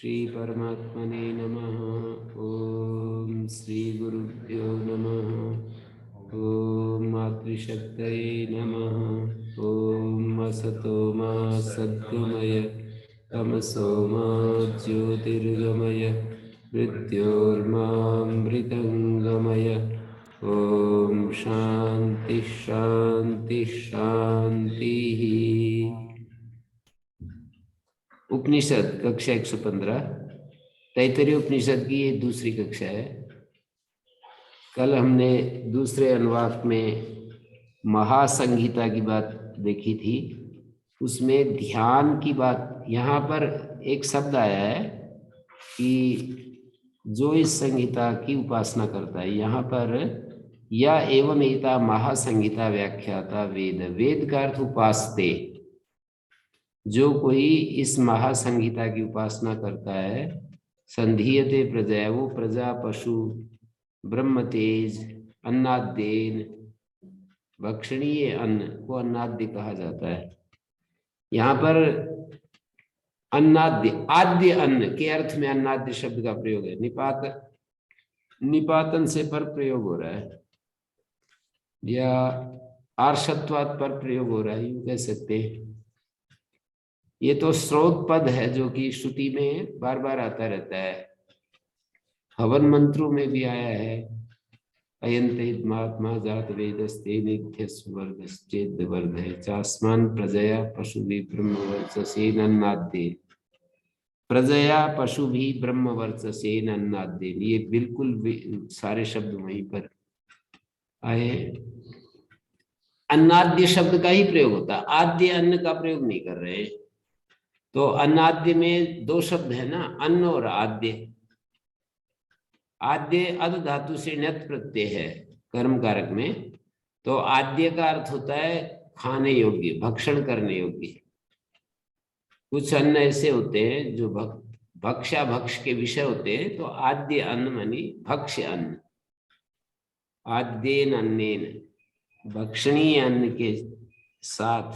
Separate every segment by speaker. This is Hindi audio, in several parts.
Speaker 1: श्री परमात्मने नमः। ओम श्री गुरुभ्यो नमः। ओम मातृशक्तये नमः। ओम असतो मा सद्गमय तमसो मा ज्योतिर्गमय मृत्योर्मामृतंगमय। ओम शांति शांति शांति। उपनिषद कक्षा 115 तैत्तरीय उपनिषद की ये दूसरी कक्षा है। कल हमने दूसरे अनुवाक में महासंहिता की बात देखी थी। उसमें ध्यान की बात, यहाँ पर एक शब्द आया है कि जो इस संहिता की उपासना करता है। यहाँ पर या एवं एता महासंहिता व्याख्याता वेद, वेद का अर्थ उपासते। जो कोई इस महासंहिता की उपासना करता है, संधीयते प्रजा, वो प्रजा पशु ब्रह्म तेज अन्नाद्येन, भक्षणीय अन्न को अन्नाद्य कहा जाता है। यहाँ पर अन्नाद्य, आद्य अन्न के अर्थ में अन्नाद्य शब्द का प्रयोग है। निपातन से पर प्रयोग हो रहा है या आर्षत्वात् पर प्रयोग हो रहा है, यूं कह सकते हैं। ये तो स्रोत पद है जो कि श्रुति में बार बार आता रहता है। हवन मंत्रों में भी आया है, अयंते महात्मा जात वेदस्ते नित्य स्वर्गश्चेद वर्धय चास्मान प्रजया पशु भी ब्रह्म वर्चसे नन्नाद्ये। प्रजया पशु भी ब्रह्म वर्चसे नन्नाद्ये, ये बिल्कुल सारे शब्द वहीं पर आए। अन्नाद्य शब्द का ही प्रयोग होता है, आद्य अन्न का प्रयोग नहीं कर रहे। तो अन्नाद्य में दो शब्द है ना, अन्न और आद्य। आद्य अद धातु से ण्यत् प्रत्यय है कर्म कारक में। तो आद्य का अर्थ होता है खाने योग्य, भक्षण करने योग्य। कुछ अन्न ऐसे होते हैं जो भक्षा भक्ष के विषय होते हैं। तो आद्य अन्न मानी भक्ष्य अन्न। आद्येन अन्नेन, भक्षणीय अन्न के साथ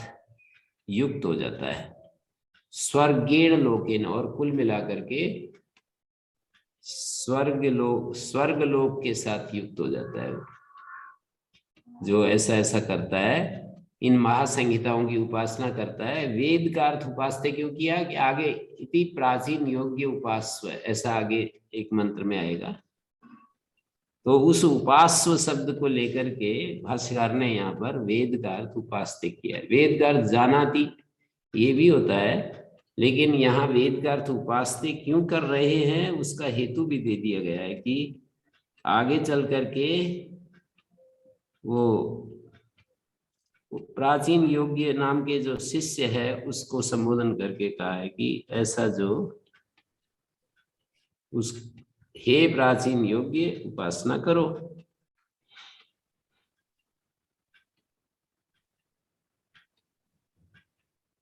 Speaker 1: युक्त हो जाता है। स्वर्गेण लोकेन, और कुल मिलाकर के स्वर्गलोक के साथ युक्त हो जाता है। जो ऐसा ऐसा करता है, इन महासंहिताओं की उपासना करता है। वेद का अर्थ उपासते क्यों किया कि आगे इति प्राचीन योग्य उपास्व, ऐसा आगे एक मंत्र में आएगा। तो उस उपास्व शब्द को लेकर के भाष्यकार ने यहाँ पर वेद का अर्थ उपासते किया है। वेद का अर्थ जानाति ये भी होता है, लेकिन यहाँ वेद का अर्थ उपासते क्यों कर रहे हैं उसका हेतु भी दे दिया गया है कि आगे चल करके वो प्राचीन योग्य नाम के जो शिष्य है उसको संबोधन करके कहा है कि ऐसा जो उस हे प्राचीन योग्य उपासना करो।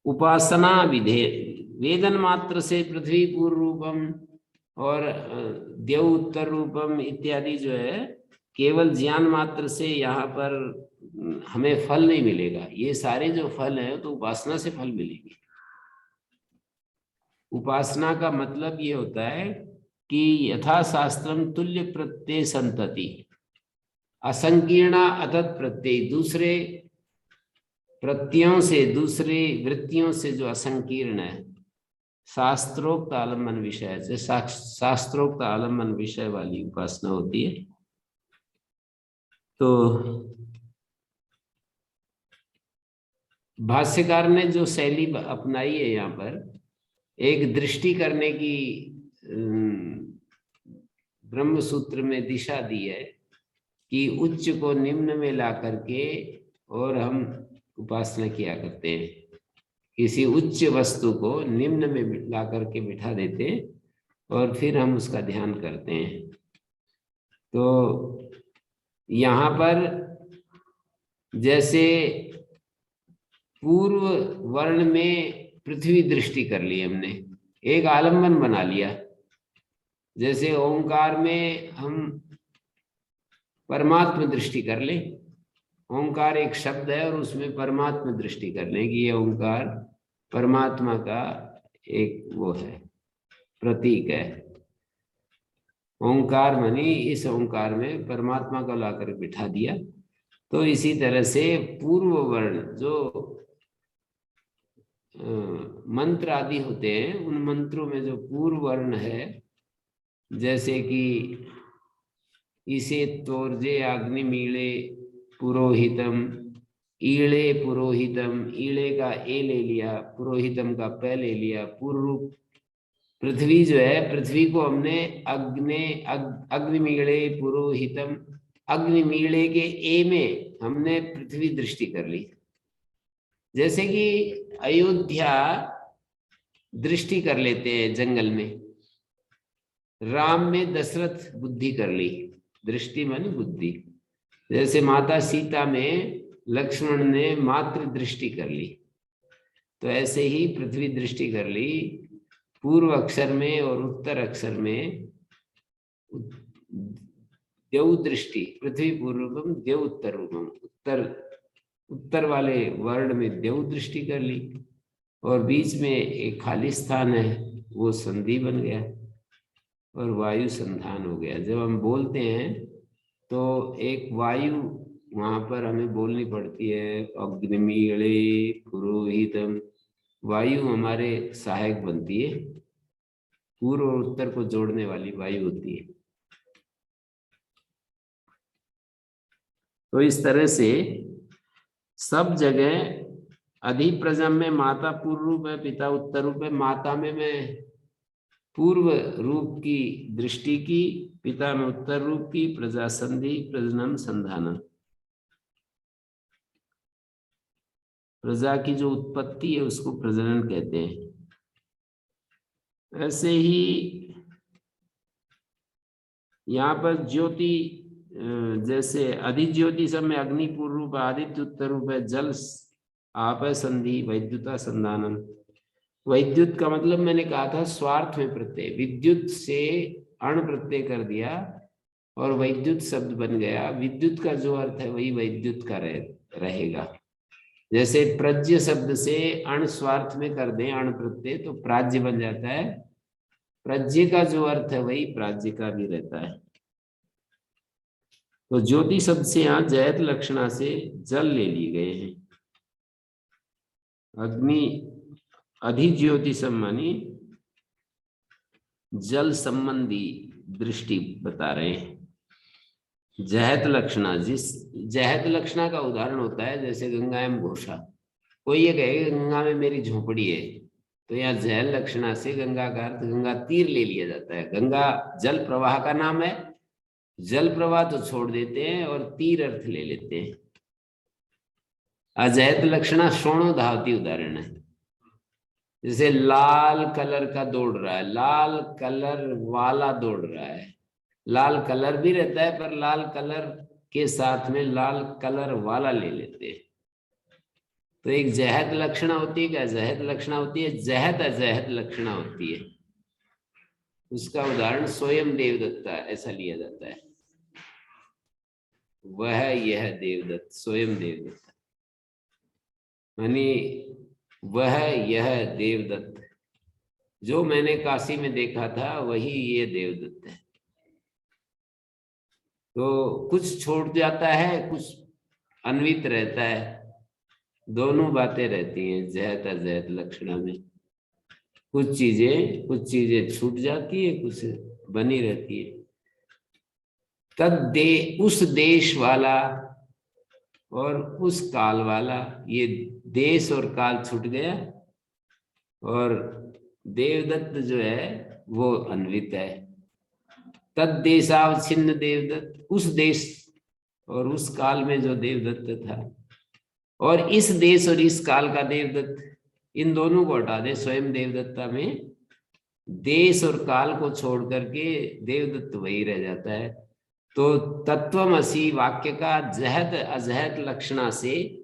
Speaker 1: उपासना विधे, वेदन मात्र से पृथ्वी पूर्व रूपम और देव उत्तर रूपम इत्यादि जो है, केवल ज्ञान मात्र से यहाँ पर हमें फल नहीं मिलेगा। ये सारे जो फल है तो उपासना से फल मिलेंगे। उपासना का मतलब ये होता है कि यथा शास्त्रम तुल्य प्रत्यय संतति असंकीर्णा अतत प्रत्यय, दूसरे प्रत्ययों से, दूसरे वृत्तियों से जो असंकीर्ण है, शास्त्रोक्त आलम्बन विषय से, शास्त्रोक्त आलम्बन विषय वाली उपासना होती है। तो भाष्यकार ने जो शैली अपनाई है यहाँ पर, एक दृष्टि करने की ब्रह्म सूत्र में दिशा दी है कि उच्च को निम्न में ला करके और हम उपासना किया करते हैं। किसी उच्च वस्तु को निम्न में ला करके बिठा देते हैं और फिर हम उसका ध्यान करते हैं। तो यहाँ पर जैसे पूर्व वर्ण में पृथ्वी दृष्टि कर ली हमने, एक आलम्बन बना लिया। जैसे ओंकार में हम परमात्मा दृष्टि कर लें, ओंकार एक शब्द है और उसमें परमात्मा दृष्टि कर लें कि ये ओंकार परमात्मा का एक वो है, प्रतीक है। ओंकार मनी इस ओंकार में परमात्मा को लाकर बिठा दिया। तो इसी तरह से पूर्व वर्ण जो मंत्र आदि होते हैं, उन मंत्रों में जो पूर्व वर्ण है, जैसे कि इसे तोर्जे अग्निमीले पुरोहितम, ईड़े पुरोहितम, ईड़े का ए ले लिया, पुरोहितम का प ले लिया, पूर्व पृथ्वी जो है, पृथ्वी को हमने अग्निमीड़े पुरोहितम, अग्निमीड़े के ए में हमने पृथ्वी दृष्टि कर ली। जैसे कि अयोध्या दृष्टि कर लेते हैं जंगल में, राम में दशरथ बुद्धि कर ली, दृष्टि मानी बुद्धि। जैसे माता सीता में लक्ष्मण ने मात्र दृष्टि कर ली, तो ऐसे ही पृथ्वी दृष्टि कर ली पूर्व अक्षर में और उत्तर अक्षर में। देव दृष्टि, पृथ्वी पूर्वम देव उत्तरम, उत्तर वाले वर्ण में देव दृष्टि कर ली, और बीच में एक खाली स्थान है, वो संधि बन गया और वायु संधान हो गया। जब हम बोलते हैं तो एक वायु वहां पर हमें बोलनी पड़ती है, अग्निमीळे पुरोहितम, वायु हमारे सहायक बनती है, पूर्व और उत्तर को जोड़ने वाली वायु होती है। तो इस तरह से सब जगह अधिप्रजम में माता पूर्व रूप है, पिता उत्तर रूप है। माता में मैं पूर्व रूप की दृष्टि की, पिता में उत्तर रूप की, प्रजा संधि, प्रजनन संधानम। प्रजा की जो उत्पत्ति है उसको प्रजनन कहते हैं। ऐसे ही यहाँ पर ज्योति, जैसे अधिज्योति सब में अग्नि पूर्व रूप, आदित्य उत्तर रूप है, जल आप है संधि, वैद्युता संधानम। वैद्युत का मतलब मैंने कहा था स्वार्थ में प्रत्यय, विद्युत से अण प्रत्यय कर दिया और वैद्युत शब्द बन गया। विद्युत का जो अर्थ है वही वैद्युत का रहेगा। जैसे प्रज्य शब्द से अण स्वार्थ में कर दें अण प्रत्यय तो प्राज्य बन जाता है, प्रज्य का जो अर्थ है वही प्राज्य का भी रहता है। तो ज्योति शब्द से यहाँ जयत लक्षणा से जल ले लिए गए हैं। अग्नि अधिज्योति सम्मानी जल संबंधी दृष्टि बता रहे हैं। जहत लक्षणा, जिस जहत लक्षणा का उदाहरण होता है जैसे गंगा एवं घोषा। कोई ये कहे गंगा में मेरी झोपड़ी है, तो यहाँ जहल लक्षणा से गंगा का अर्थ गंगा तीर ले लिया जाता है। गंगा जल प्रवाह का नाम है, जल प्रवाह तो छोड़ देते हैं और तीर अर्थ ले लेते हैं। अजहत लक्षणा श्रोणो धावती उदाहरण है। जैसे लाल कलर का दौड़ रहा है, लाल कलर वाला दौड़ रहा है। लाल कलर भी रहता है पर लाल कलर के साथ में लाल कलर वाला ले लेते हैं। तो एक जहत लक्षणा होती है, क्या जहत लक्षणा होती है, जहत अजहत लक्षणा होती है। उसका उदाहरण स्वयं देवदत्ता ऐसा लिया जाता है। वह यह देवदत्त, स्वयं देवदत्ता यानी वह यह देवदत्त, जो मैंने काशी में देखा था वही ये देवदत्त है। तो कुछ छोड़ जाता है, कुछ अन्वित रहता है, दोनों बातें रहती हैं जहत अजहत लक्षणा में। कुछ चीजें छूट जाती है, कुछ बनी रहती है। उस देश वाला और उस काल वाला, ये देश और काल छूट गया और देवदत्त जो है वो अन्वित है। तद्देशावच्छिन्न देवदत्त, उस देश और उस काल में जो देवदत्त था, और इस देश और इस काल का देवदत्त, इन दोनों को हटा दे। स्वयं देवदत्ता में देश और काल को छोड़ करके देवदत्त वही रह जाता है। तो तत्वमसि वाक्य का जहत अजहत लक्षणा से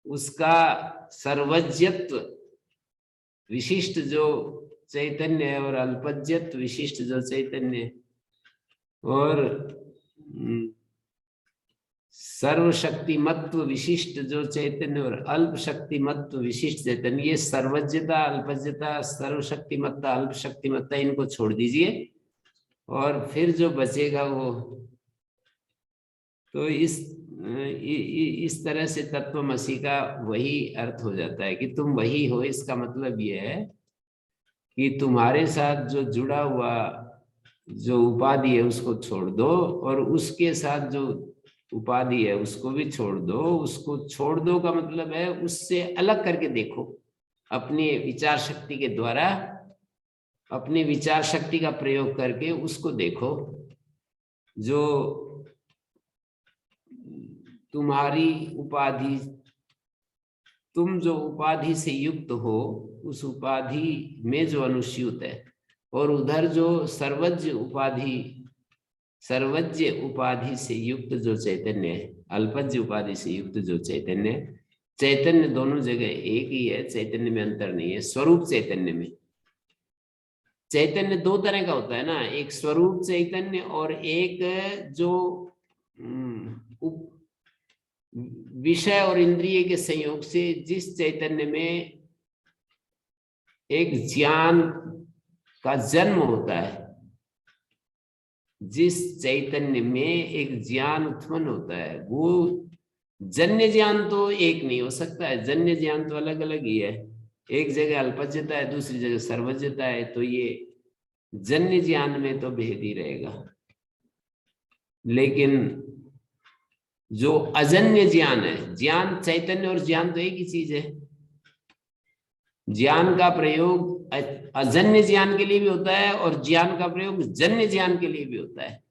Speaker 1: उसका सर्वज्ञत्व विशिष्ट जो चैतन्य है और अल्पज्ञत्व विशिष्ट जो चैतन्य और सर्वशक्तिमत्व विशिष्ट जो चैतन्य और अल्प शक्तिमत्व विशिष्ट चैतन्य, ये सर्वज्ञता, अल्पज्ञता, सर्वशक्तिमत्ता, अल्प शक्तिमत्ता, इनको छोड़ दीजिए और फिर जो बचेगा वो, तो इस तरह से तत्वमसि का वही अर्थ हो जाता है कि तुम वही हो। इसका मतलब ये है कि तुम्हारे साथ जो जुड़ा हुआ जो उपाधि है उसको छोड़ दो, और उसके साथ जो उपाधि है उसको भी छोड़ दो। उसको छोड़ दो का मतलब है उससे अलग करके देखो, अपनी विचार शक्ति के द्वारा, अपनी विचार शक्ति का प्रयोग करके उसको देखो। जो तुम्हारी उपाधि, तुम जो उपाधि से युक्त हो, उस उपाधि में जो अनुस्यूत है, और उधर जो सर्वज्ञ उपाधि से युक्त जो चैतन्य है, अल्पज्ञ उपाधि से युक्त जो चैतन्य है, चैतन्य दोनों जगह एक ही है, चैतन्य में अंतर नहीं है। स्वरूप चैतन्य में, चैतन्य दो तरह का होता है ना, एक स्वरूप चैतन्य और एक जो विषय और इंद्रिय के संयोग से जिस चैतन्य में एक ज्ञान का जन्म होता है, जिस चैतन्य में एक ज्ञान उत्पन्न होता है, वो जन्य ज्ञान तो एक नहीं हो सकता है। जन्य ज्ञान तो अलग अलग ही है, एक जगह अल्पज्ञता है, दूसरी जगह सर्वज्ञता है, तो ये जन्य ज्ञान में तो भेद ही रहेगा। लेकिन जो अजन्य ज्ञान है, ज्ञान, चैतन्य और ज्ञान तो एक ही चीज है। ज्ञान का प्रयोग अजन्य ज्ञान के लिए भी होता है और ज्ञान का प्रयोग जन्य ज्ञान के लिए भी होता है।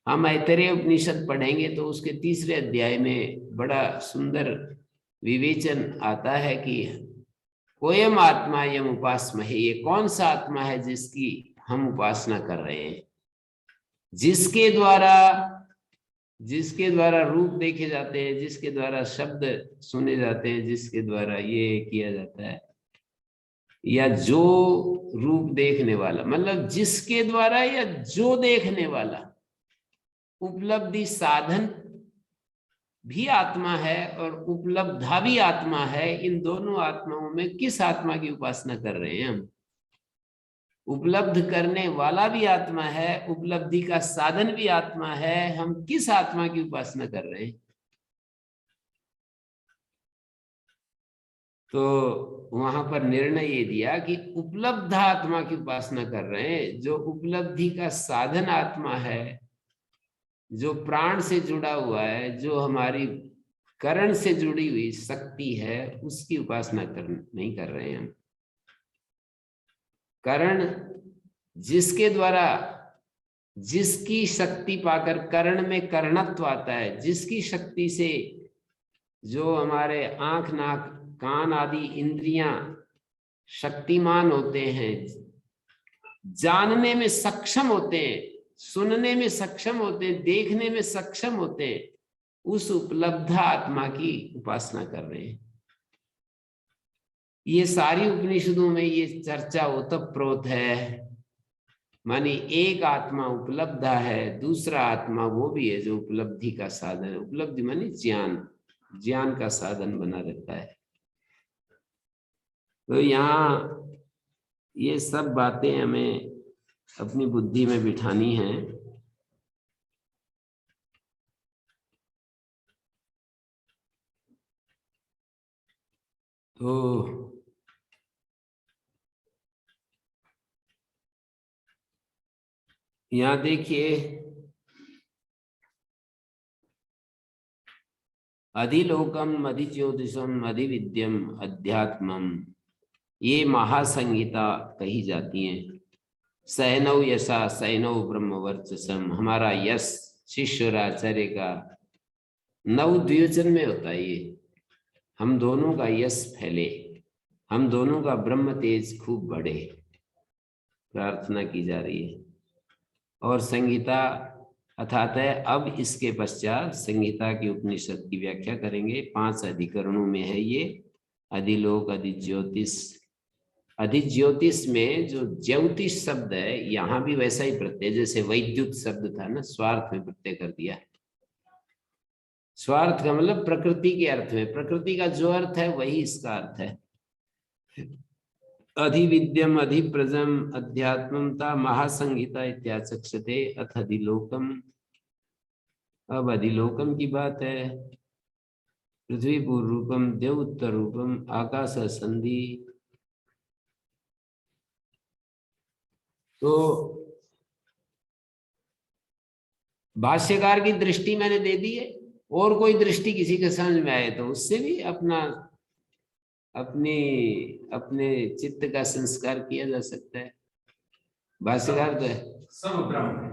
Speaker 1: हम ऐतरेय उपनिषद पढ़ेंगे तो उसके 3रे अध्याय में बड़ा सुंदर विवेचन आता है कि कोयम आत्मा यम उपासमहे, ये कौन सा आत्मा है जिसकी हम उपासना कर रहे हैं, जिसके द्वारा रूप देखे जाते हैं, जिसके द्वारा शब्द सुने जाते हैं, जिसके द्वारा ये किया जाता है, या जो रूप देखने वाला, मतलब जिसके द्वारा या जो देखने वाला उपलब्धि साधन भी आत्मा है और उपलब्धा भी आत्मा है। इन दोनों आत्माओं में किस आत्मा की उपासना कर रहे हैं हम? उपलब्ध करने वाला भी आत्मा है, उपलब्धि का साधन भी आत्मा है, हम किस आत्मा की उपासना कर रहे हैं? तो वहां पर निर्णय ये दिया कि उपलब्ध आत्मा की उपासना कर रहे हैं, जो उपलब्धि का साधन आत्मा है, जो प्राण से जुड़ा हुआ है, जो हमारी करण से जुड़ी हुई शक्ति है, उसकी उपासना नहीं कर रहे हैं हम। करण जिसके द्वारा, जिसकी शक्ति पाकर करण में करणत्व आता है, जिसकी शक्ति से जो हमारे आंख, नाक, कान आदि इंद्रियां शक्तिमान होते हैं, जानने में सक्षम होते हैं, सुनने में सक्षम होते हैं, देखने में सक्षम होते हैं, उस उपलब्ध आत्मा की उपासना कर रहे हैं। ये सारी उपनिषदों में ये चर्चा ओतप्रोत है। मानी एक आत्मा उपलब्ध है, दूसरा आत्मा वो भी है जो उपलब्धि का साधन है। उपलब्धि मानी ज्ञान का साधन बना रहता है। तो यहाँ ये सब बातें हमें अपनी बुद्धि में बिठानी है। तो यहाँ देखिए, अधिलोकम अधिज्योतिषम अधिविद्यम अध्यात्मम, ये महासंहिता कही जाती है। सैनव यशा सैनव ब्रह्मवर्चसम, हमारा यश शिष्य और आचार्य का 9 द्विवचन में होता है। ये हम दोनों का यश फैले, हम दोनों का ब्रह्म तेज खूब बढ़े, प्रार्थना की जा रही है। और संहिता अर्थात है, अब इसके पश्चात संहिता की उपनिषद की व्याख्या करेंगे। 5 अधिकरणों में है ये। अधिलोक, अधिज्योतिष, अधिज्योतिष में जो ज्योतिष शब्द है, यहाँ भी वैसा ही प्रत्यय, जैसे वैद्युत शब्द था ना, स्वार्थ में प्रत्यय कर दिया। स्वार्थ का मतलब प्रकृति के अर्थ में, प्रकृति का जो अर्थ है वही इसका अर्थ है। अधिविद्यम अधिप्रजम अध्यात्मता महासंहिता इत्याचक्षते अथ अधिलोकम। अब अधिलोकम की बात है। पृथ्वी पूर्व रूपम देव उत्तर रूपम आकाश संधि। तो भाष्यकार की दृष्टि मैंने दे दी है, और कोई दृष्टि किसी के समझ में आए तो उससे भी अपने चित्त का संस्कार किया जा सकता है। भाष्यकार तो है
Speaker 2: सब ब्रह्म है।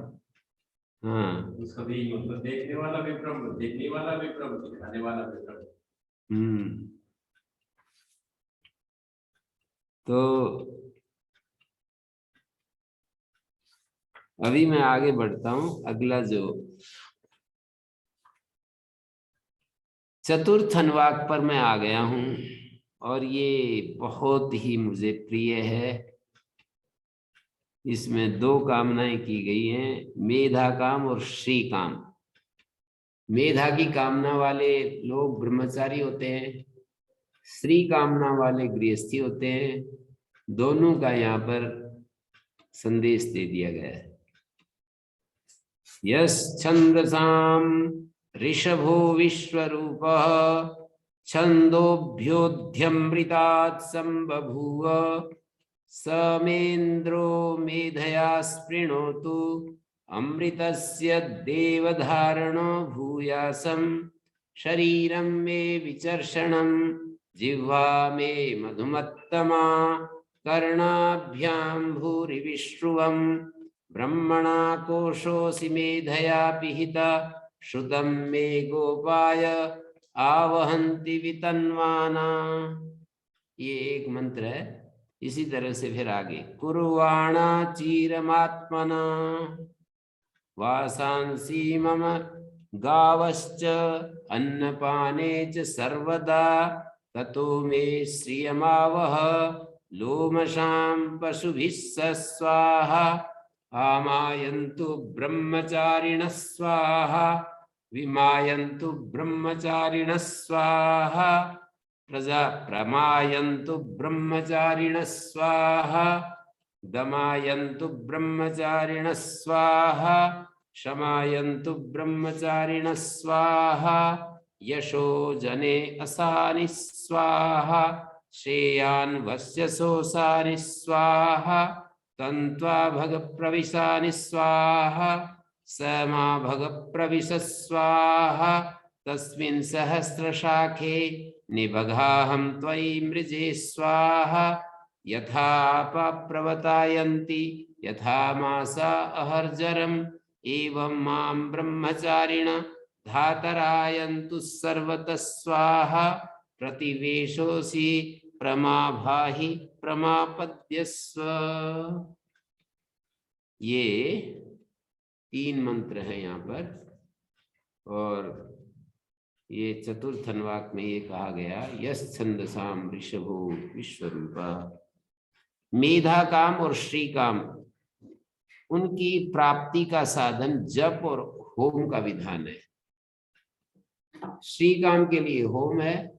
Speaker 1: हाँ,
Speaker 2: उसका भी मतलब देखने वाला भी ब्रह्म, देखने वाला भी ब्रह्म, दिखाने वाला भी ब्रह्म।
Speaker 1: तो अभी मैं आगे बढ़ता हूं। अगला जो चतुर्थ अनुवाक पर मैं आ गया हूं, और ये बहुत ही मुझे प्रिय है। इसमें दो कामनाएं की गई हैं, मेधा काम और श्री काम। मेधा की कामना वाले लोग ब्रह्मचारी होते हैं, श्री कामना वाले गृहस्थी होते हैं। दोनों का यहाँ पर संदेश दे दिया गया है। यस छंदसाम ऋषभो विश्वरूपः छंदोभ्योध्यमृतात् संबभूव समेन्द्रो मेधया स्पृणोतु अमृतस्य देवधारणो भूयासं शरीरं मे विचर्षणं जिह्वा मे मधुमत्तमा कर्णाभ्यां भूरिविश्रुवम् ब्रह्मणा कोशोऽसि मेधया पिहिता श्रुतं मे गोपाय आवहन्ति वितन्वाना। ये एक मंत्र है। इसी तरह से फिर आगे कुर्वाणा चीरमात्मना वासांसि मम गावश्च अन्नपाने च सर्वदा ततो मे श्रियमावह लोमशां पशुभिः स्वाहा आमायन्तु ब्रह्मचारिणः स्वाहा विमायन्तु ब्रह्मचारिणः स्वाहा प्रमायन्तु ब्रह्मचारिणः स्वाहा दमायन्तु ब्रह्मचारिणः स्वाहा शमायन्तु ब्रह्मचारिणः स्वाहा यशो जने असानि स्वाहा श्रेयान्वस्य सोसानि स्वाहा तन्त्वा भग प्रविशानि स्वाहा समा भग प्रविश स्वाहा तस्मिन् सहस्रशाखे निबधाहं त्वयि मृजे स्वाहा यथा प्रवतायन्ति यथा मासा अहर्जरम् एवं मां ब्रह्मचारिण धातरायन्तु सर्वतः स्वाहा प्रतिवेशोऽसि प्रमाभाहि प्रमापद्यस्व। ये 3 मंत्र है यहाँ पर, और ये चतुर्थ अनुवाक में ये कहा गया यस छंदसाम ऋषभो विश्वरूपा। मेधा काम और श्री काम, उनकी प्राप्ति का साधन जप और होम का विधान है। श्री काम के लिए होम है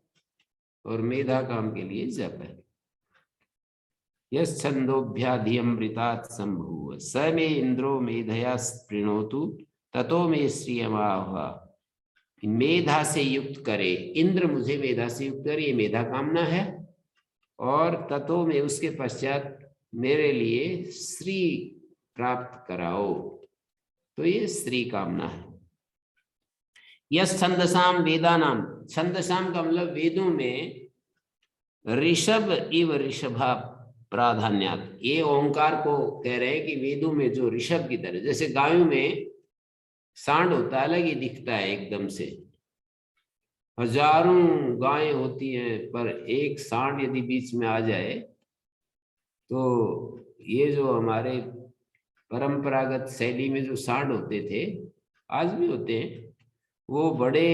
Speaker 1: और मेधा काम के लिए जप है। यस छंदोभ्याधियमृतात् संभूव स मे इंद्रो मेधया स्पृणोतु ततो मे श्रियमावह। मेधा से युक्त करे, इंद्र मुझे मेधा से युक्त करे, ये मेधा कामना है। और ततो में उसके पश्चात मेरे लिए श्री प्राप्त कराओ, तो ये श्री कामना है। यस छंदसाम वेदानाम, छंदसाम का मतलब वेदों में ऋषभ इव ऋषभा प्राधान्यात, ये ओंकार को कह रहे हैं कि वेदों में जो ऋषभ की तरह, जैसे गायों में सांड होता है अलग ही दिखता है एकदम से, हजारों गायें होती हैं पर एक सांड यदि बीच में आ जाए तो ये जो हमारे परंपरागत शैली में जो सांड होते थे, आज भी होते हैं, वो बड़े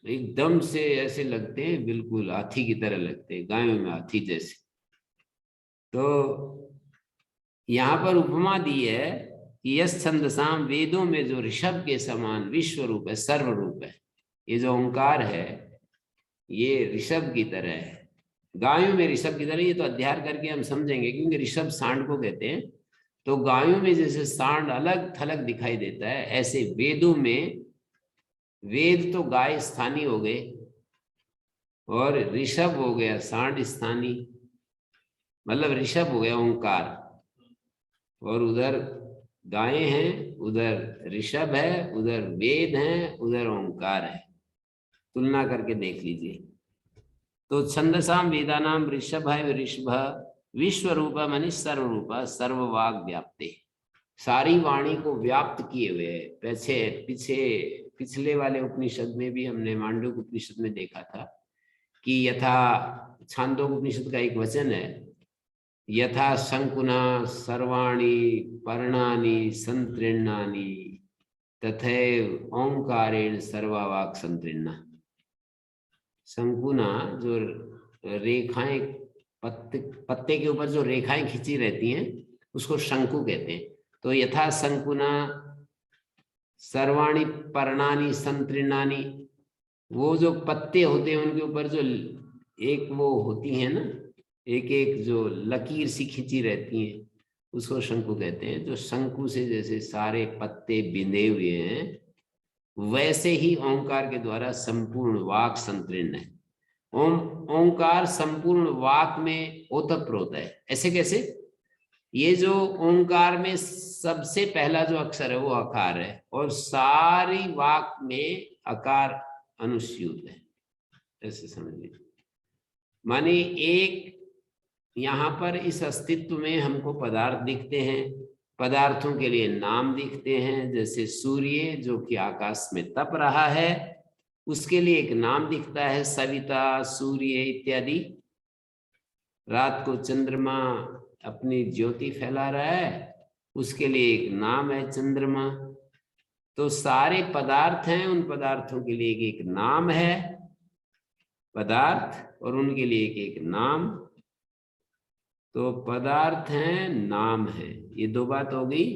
Speaker 1: एकदम से ऐसे लगते हैं, बिल्कुल हाथी की तरह लगते हैं, गायों में हाथी जैसे। तो यहाँ पर उपमा दी है कि यस छंदसाम, वेदों में जो ऋषभ के समान विश्व रूप है, सर्व रूप है, ये जो ओंकार है ये ऋषभ की तरह है, गायों में ऋषभ की तरह। ये तो अध्ययन करके हम समझेंगे, क्योंकि ऋषभ सांड को कहते हैं। तो गायों में जैसे सांड अलग थलग दिखाई देता है, ऐसे वेदों में, वेद तो गाय स्थानीय हो गए और ऋषभ हो गया सांड स्थानीय, मतलब ऋषभ हो गया ओंकार, और उधर गायें हैं, उधर ऋषभ है, उधर वेद है, उधर ओंकार है। तुलना करके देख लीजिए। तो छंदसाम वेदानाम ऋषभ है ऋषभ विश्व रूप मनी सर्वरूप सर्ववाग व्याप्ते, सारी वाणी को व्याप्त किए हुए है। पिछले वाले उपनिषद में भी हमने मांडूक्य उपनिषद में देखा था कि यथा, छांदोग्य उपनिषद का एक वचन है, यथा शंकुना सर्वाणी पर्णानि संतृणानि तथैव ओंकारेण सर्ववाक् संतृणा। शंकुना जो रेखाएं, पत्ते के ऊपर जो रेखाएं खींची रहती हैं उसको शंकु कहते हैं। तो यथा शंकुना सर्वाणी पर्णानि संतृणानि, वो जो पत्ते होते हैं उनके ऊपर जो एक वो होती है ना, एक एक जो लकीर सी खींची रहती हैं, उसको शंकु कहते हैं। जो शंकु से जैसे सारे पत्ते बिंधे हुए हैं, वैसे ही ओंकार के द्वारा संपूर्ण वाक संतृण है। ओंकार संपूर्ण वाक में ओतप्रोत है। ऐसे कैसे? ये जो ओंकार में सबसे पहला जो अक्षर है वो अकार है, और सारी वाक में अकार अनुस्यूत है। ऐसे समझ लीजिए। माने एक यहाँ पर इस अस्तित्व में हमको पदार्थ दिखते हैं, पदार्थों के लिए नाम दिखते हैं। जैसे सूर्य जो कि आकाश में तप रहा है, उसके लिए एक नाम दिखता है, सविता, सूर्य इत्यादि। रात को चंद्रमा अपनी ज्योति फैला रहा है, उसके लिए एक नाम है चंद्रमा। तो सारे पदार्थ हैं, उन पदार्थों के लिए एक नाम है पदार्थ, और उनके लिए एक नाम। तो पदार्थ हैं, नाम है, ये दो बात हो गई।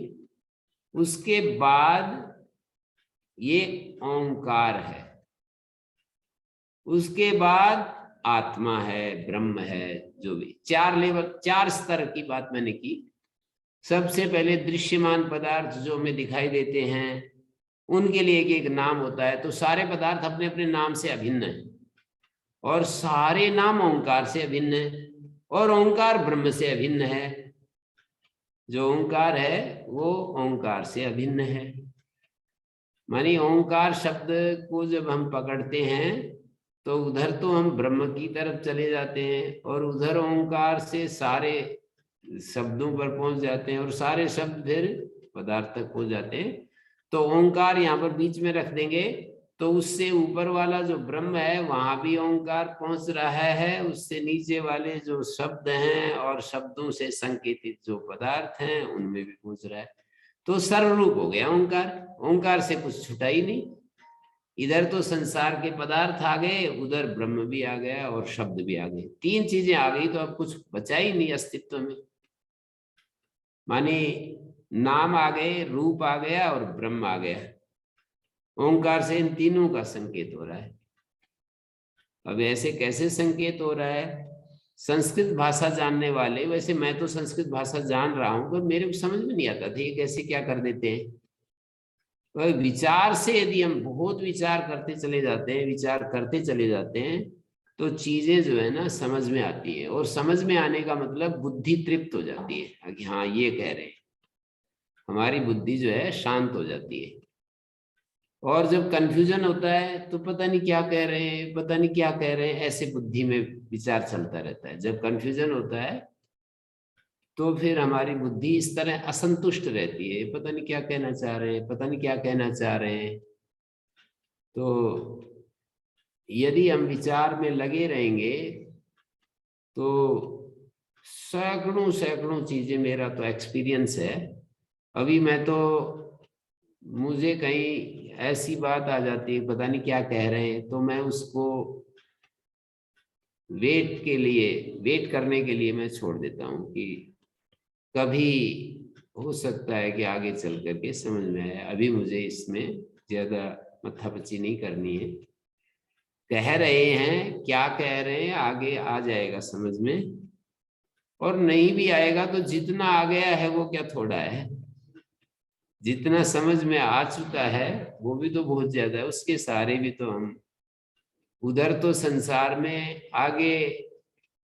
Speaker 1: उसके बाद ये ओंकार है, उसके बाद आत्मा है, ब्रह्म है, जो भी चार लेवल, चार स्तर की बात मैंने की। सबसे पहले दृश्यमान पदार्थ जो हमें दिखाई देते हैं, उनके लिए एक एक नाम होता है। तो सारे पदार्थ अपने अपने नाम से अभिन्न है, और सारे नाम ओंकार से अभिन्न है, और ओंकार ब्रह्म से अभिन्न है। जो ओंकार है वो ओंकार से अभिन्न है। मानी ओंकार शब्द को जब हम पकड़ते हैं तो उधर तो हम ब्रह्म की तरफ चले जाते हैं, और उधर ओंकार से सारे शब्दों पर पहुंच जाते हैं, और सारे शब्द फिर पदार्थ तक पहुंच जाते हैं। तो ओंकार यहाँ पर बीच में रख देंगे, तो उससे ऊपर वाला जो ब्रह्म है वहां भी ओंकार पहुंच रहा है, उससे नीचे वाले जो शब्द हैं और शब्दों से संकेतित जो पदार्थ हैं उनमें भी पहुंच रहा है। तो सर्वरूप हो गया ओंकार। ओंकार से कुछ छुटा ही नहीं। इधर तो संसार के पदार्थ आ गए, उधर ब्रह्म भी आ गया और शब्द भी आ गए। तीन चीजें आ गई तो अब कुछ बचा ही नहीं अस्तित्व में। माने नाम आ गए, रूप आ गया और ब्रह्म आ गया। ओंकार से इन तीनों का संकेत हो रहा है। अब ऐसे कैसे संकेत हो रहा है? संस्कृत भाषा जानने वाले, वैसे मैं तो संस्कृत भाषा जान रहा हूं, पर मेरे को समझ में नहीं आता था ये कैसे क्या कर देते हैं। तो विचार से यदि हम बहुत विचार करते चले जाते हैं, विचार करते चले जाते हैं, तो चीजें जो है ना समझ में आती है। और समझ में आने का मतलब बुद्धि तृप्त हो जाती है कि हाँ ये कह रहे हैं। हमारी बुद्धि जो है शांत हो जाती है। और जब कंफ्यूजन होता है तो पता नहीं क्या कह रहे हैं, पता नहीं क्या कह रहे हैं, ऐसे बुद्धि में विचार चलता रहता है। जब कंफ्यूजन होता है तो फिर हमारी बुद्धि इस तरह असंतुष्ट रहती है, पता नहीं क्या कहना चाह रहे हैं, पता नहीं क्या कहना चाह रहे हैं। तो यदि हम विचार में लगे रहेंगे तो सैकड़ों सैकड़ों चीजें, मेरा तो एक्सपीरियंस है। अभी मैं तो, मुझे कहीं ऐसी बात आ जाती है पता नहीं क्या कह रहे हैं, तो मैं उसको वेट करने के लिए मैं छोड़ देता हूँ कि कभी हो सकता है कि आगे चल करके समझ में आए। अभी मुझे इसमें ज्यादा मत्थापच्ची नहीं करनी है। कह रहे हैं, क्या कह रहे हैं आगे आ जाएगा समझ में, और नहीं भी आएगा तो जितना आ गया है वो क्या थोड़ा है, जितना समझ में आ चुका है वो भी तो बहुत ज्यादा है। उसके सहारे भी तो हम उधर तो संसार में आगे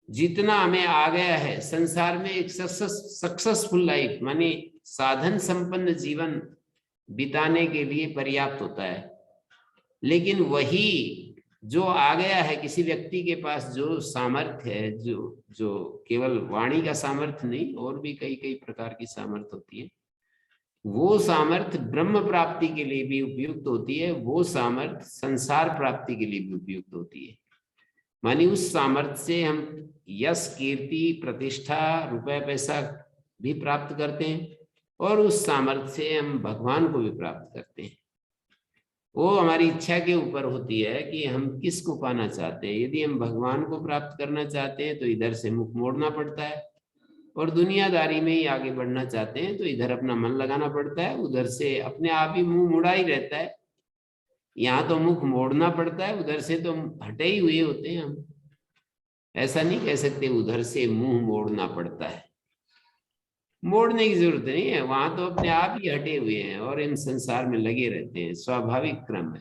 Speaker 1: जितना हमें आ गया है, संसार में एक सक्सेसफुल लाइफ मानी साधन संपन्न जीवन बिताने के लिए पर्याप्त होता है। लेकिन वही जो आ गया है किसी व्यक्ति के पास, जो सामर्थ्य है, जो जो केवल वाणी का सामर्थ्य नहीं और भी कई कई प्रकार की सामर्थ्य होती है, वो सामर्थ्य ब्रह्म प्राप्ति के लिए भी उपयुक्त होती है, वो सामर्थ्य संसार प्राप्ति के लिए भी उपयुक्त होती है। मानी उस सामर्थ्य से हम यश कीर्ति प्रतिष्ठा रुपए पैसा भी प्राप्त करते हैं, और उस सामर्थ्य से हम भगवान को भी प्राप्त करते हैं। वो हमारी इच्छा के ऊपर होती है कि हम किसको पाना चाहते हैं। यदि हम भगवान को प्राप्त करना चाहते हैं तो इधर से मुख मोड़ना पड़ता है, और दुनियादारी में ही आगे बढ़ना चाहते हैं तो इधर अपना मन लगाना पड़ता है, उधर से अपने आप ही मुंह मुड़ा ही रहता है। यहाँ तो मुख मोड़ना पड़ता है, उधर से तो हटे ही हुए होते हैं हम। ऐसा नहीं कह सकते उधर से मुंह मोड़ना पड़ता है, मोड़ने की जरूरत नहीं है, वहां तो अपने आप ही हटे हुए हैं और इन संसार में लगे रहते हैं। स्वाभाविक क्रम है,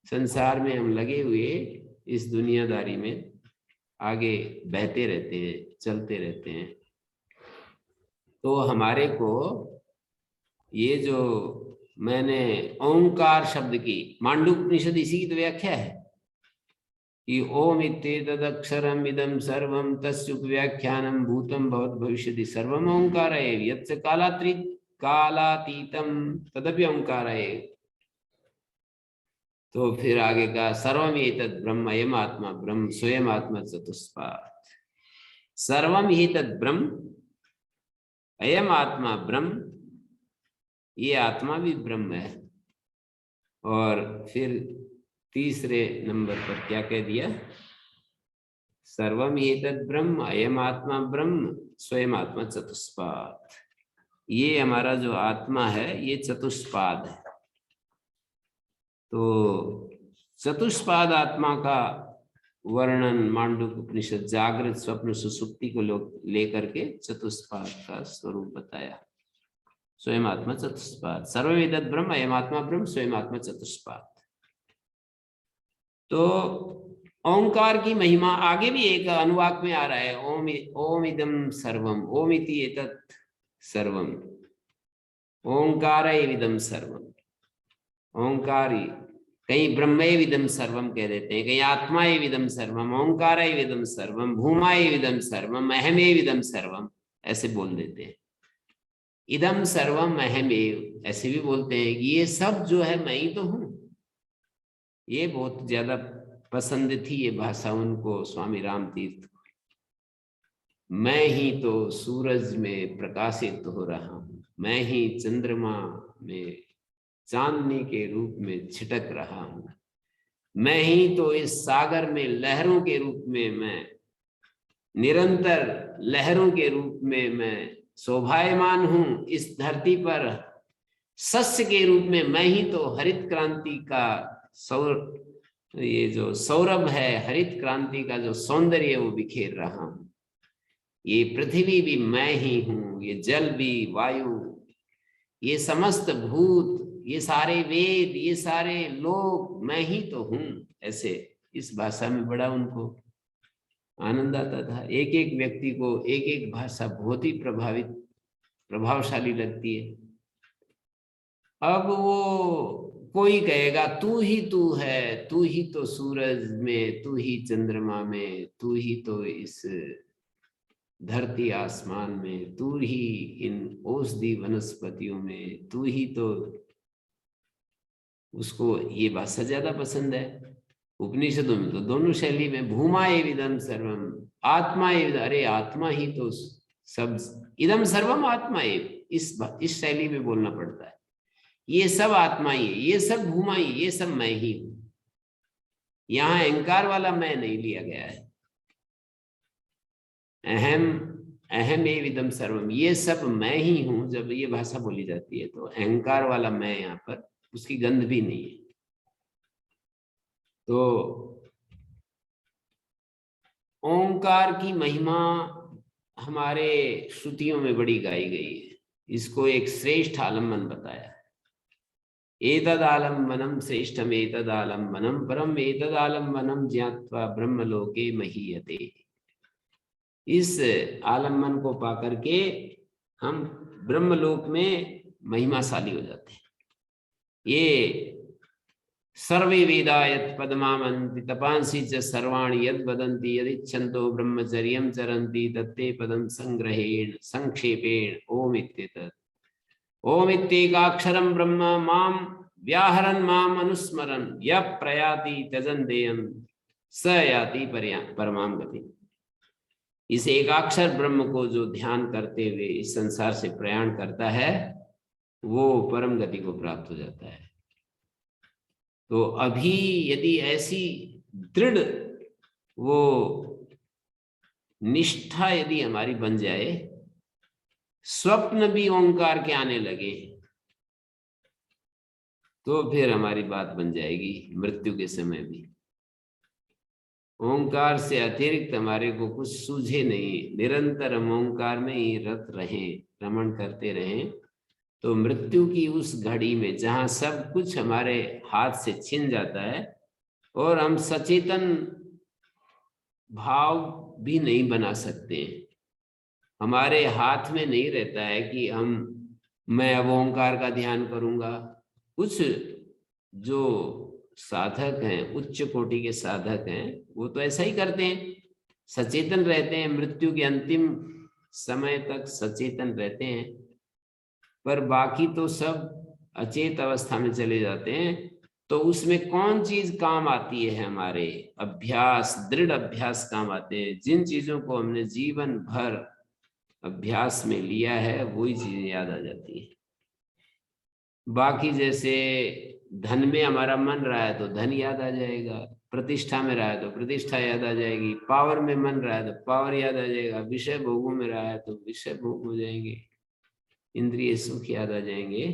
Speaker 1: संसार में हम लगे हुए इस दुनियादारी में आगे बहते रहते हैं, चलते रहते हैं। तो हमारे को ये जो मैंने ओंकार शब्द की मांडूक्योपनिषद इसी की तो व्याख्या है कि ओम इत्येतदक्षरम इदं सर्वं तस्य उपव्याख्यानं भूतं भवत् भविष्यति सर्वम् ओंकार एव यत् कालातीतं तदपि ओंकार एव। तो फिर आगे का सर्वम एतद् ब्रह्म अयम आत्मा ब्रह्म स्वयं आत्मा चतुष्पाद। सर्वम एतद् ब्रह्म अयम आत्मा ब्रह्म, ये आत्मा भी ब्रह्म है। और फिर तीसरे नंबर पर क्या कह दिया, सर्वम एतद् ब्रह्म अयम आत्मा ब्रह्म स्वयं आत्मा चतुष्पाद। ये हमारा जो आत्मा है ये चतुष्पाद है। तो चतुष्पाद आत्मा का वर्णन मांडूक्य उपनिषद जागृत स्वप्न सुसुप्ति को लेकर के चतुष्पाद का स्वरूप बताया। स्वयं आत्मा चतुष्पाद, सर्वम एतद् ब्रह्म अयम आत्मा ब्रह्म स्वयं आत्मा चतुष्पाद। तो ओंकार की महिमा आगे भी एक अनुवाक में आ रहा है, ओम इदं सर्वम, ओम इति एतत् सर्वम, ओंकार इदं सर्वम। ओंकारी कहीं ब्रह्मैविदं सर्वम कह देते हैं, कहीं आत्माएविदं सर्वम, ओंकाराएविदं सर्वम, भूमाएविदं सर्वम, अहमेविदं सर्वम, ऐसे बोल देते हैं। इदं सर्वम अहमेव ऐसे भी बोलते हैं कि ये सब जो है मैं ही तो हूं। ये बहुत ज्यादा पसंद थी ये भाषा उनको, स्वामी राम तीर्थ को। मैं ही तो सूरज में प्रकाशित हो रहा हूं, मैं ही चंद्रमा में चांदनी के रूप में छिटक रहा हूं, मैं ही तो इस सागर में लहरों के रूप में, मैं निरंतर लहरों के रूप में मैं शोभायमान हूं इस धरती पर। सस्य के रूप में मैं ही तो हरित क्रांति का ये जो सौरभ है, हरित क्रांति का जो सौंदर्य वो बिखेर रहा हूं। ये पृथ्वी भी मैं ही हूं, ये जल भी, वायु, ये समस्त भूत, ये सारे वेद, ये सारे लोग मैं ही तो हूं। ऐसे इस भाषा में बड़ा उनको आनंद आता था। एक एक व्यक्ति को एक एक भाषा बहुत ही प्रभावशाली लगती है। अब वो कोई कहेगा तू ही तू है, तू ही तो सूरज में, तू ही चंद्रमा में, तू ही तो इस धरती आसमान में, तू ही इन औषधि वनस्पतियों में, तू ही तो। उसको ये भाषा ज्यादा पसंद है। उपनिषदों में तो दोनों शैली में भूमा एविदम सर्वम, आत्मा एव, अरे आत्मा ही तो सब, इदम सर्वम आत्मा एव, इस शैली में बोलना पड़ता है। ये सब आत्मा ही है, ये सब भूमा ही, ये सब मैं ही हूं। यहाँ अहंकार वाला मैं नहीं लिया गया है। अहम एविदम सर्वम, ये सब मैं ही हूं। जब ये भाषा बोली जाती है तो अहंकार वाला मैं यहाँ पर उसकी गंध भी नहीं है। तो ओंकार की महिमा हमारे श्रुतियों में बड़ी गाई गई है। इसको एक श्रेष्ठ आलम्बन बताया। एतदालम्बनम श्रेष्ठम एतदालम्बनम परम एतदालम्बनम ज्ञात्वा ब्रह्मलोके महीयते। इस आलम्बन को पाकर के हम ब्रह्मलोक में महिमाशाली हो जाते हैं। ये सर्वे वेदा यत् पदमामन्ति तपांसि च सर्वाणि यद् वदन्ति यदिच्छन्तो ब्रह्मचर्यं चरन्ति तत्ते पदं संग्रहेण संक्षेपेण ओम इत्येतत्। ओम इत्येकाक्षरं ब्रह्म मां व्याहरन् माम् अनुस्मरन् यः प्रयाति त्यजन् देयं स याति परमां गतिम्। इस एकाक्षर ब्रह्म को जो ध्यान करते हुए इस संसार से प्रयाण करता है वो परम गति को प्राप्त हो जाता है। तो अभी यदि ऐसी दृढ़ वो निष्ठा यदि हमारी बन जाए, स्वप्न भी ओंकार के आने लगे, तो फिर हमारी बात बन जाएगी मृत्यु के समय भी। ओंकार से अतिरिक्त हमारे को कुछ सूझे नहीं, निरंतर हम ओंकार में ही रत रहें, रमण करते रहें, तो मृत्यु की उस घड़ी में जहां सब कुछ हमारे हाथ से छिन जाता है और हम सचेतन भाव भी नहीं बना सकते, हमारे हाथ में नहीं रहता है कि मैं अब ओंकार का ध्यान करूंगा। कुछ जो साधक हैं, उच्च कोटि के साधक हैं, वो तो ऐसा ही करते हैं, सचेतन रहते हैं, मृत्यु के अंतिम समय तक सचेतन रहते हैं, पर बाकी तो सब अचेत अवस्था में चले जाते हैं। तो उसमें कौन चीज काम आती है? हमारे अभ्यास, दृढ़ अभ्यास काम आते हैं। जिन चीजों को हमने जीवन भर अभ्यास में लिया है वही चीजें याद आ जाती है। बाकी जैसे धन में हमारा मन रहा है तो धन याद आ जाएगा, प्रतिष्ठा में रहा है तो प्रतिष्ठा याद आ जाएगी, पावर में मन रहा है तो पावर याद आ जाएगा, विषय भोगों में रहा है तो विषय भोग हो जाएंगे, इंद्रिय सुख याद आ जाएंगे।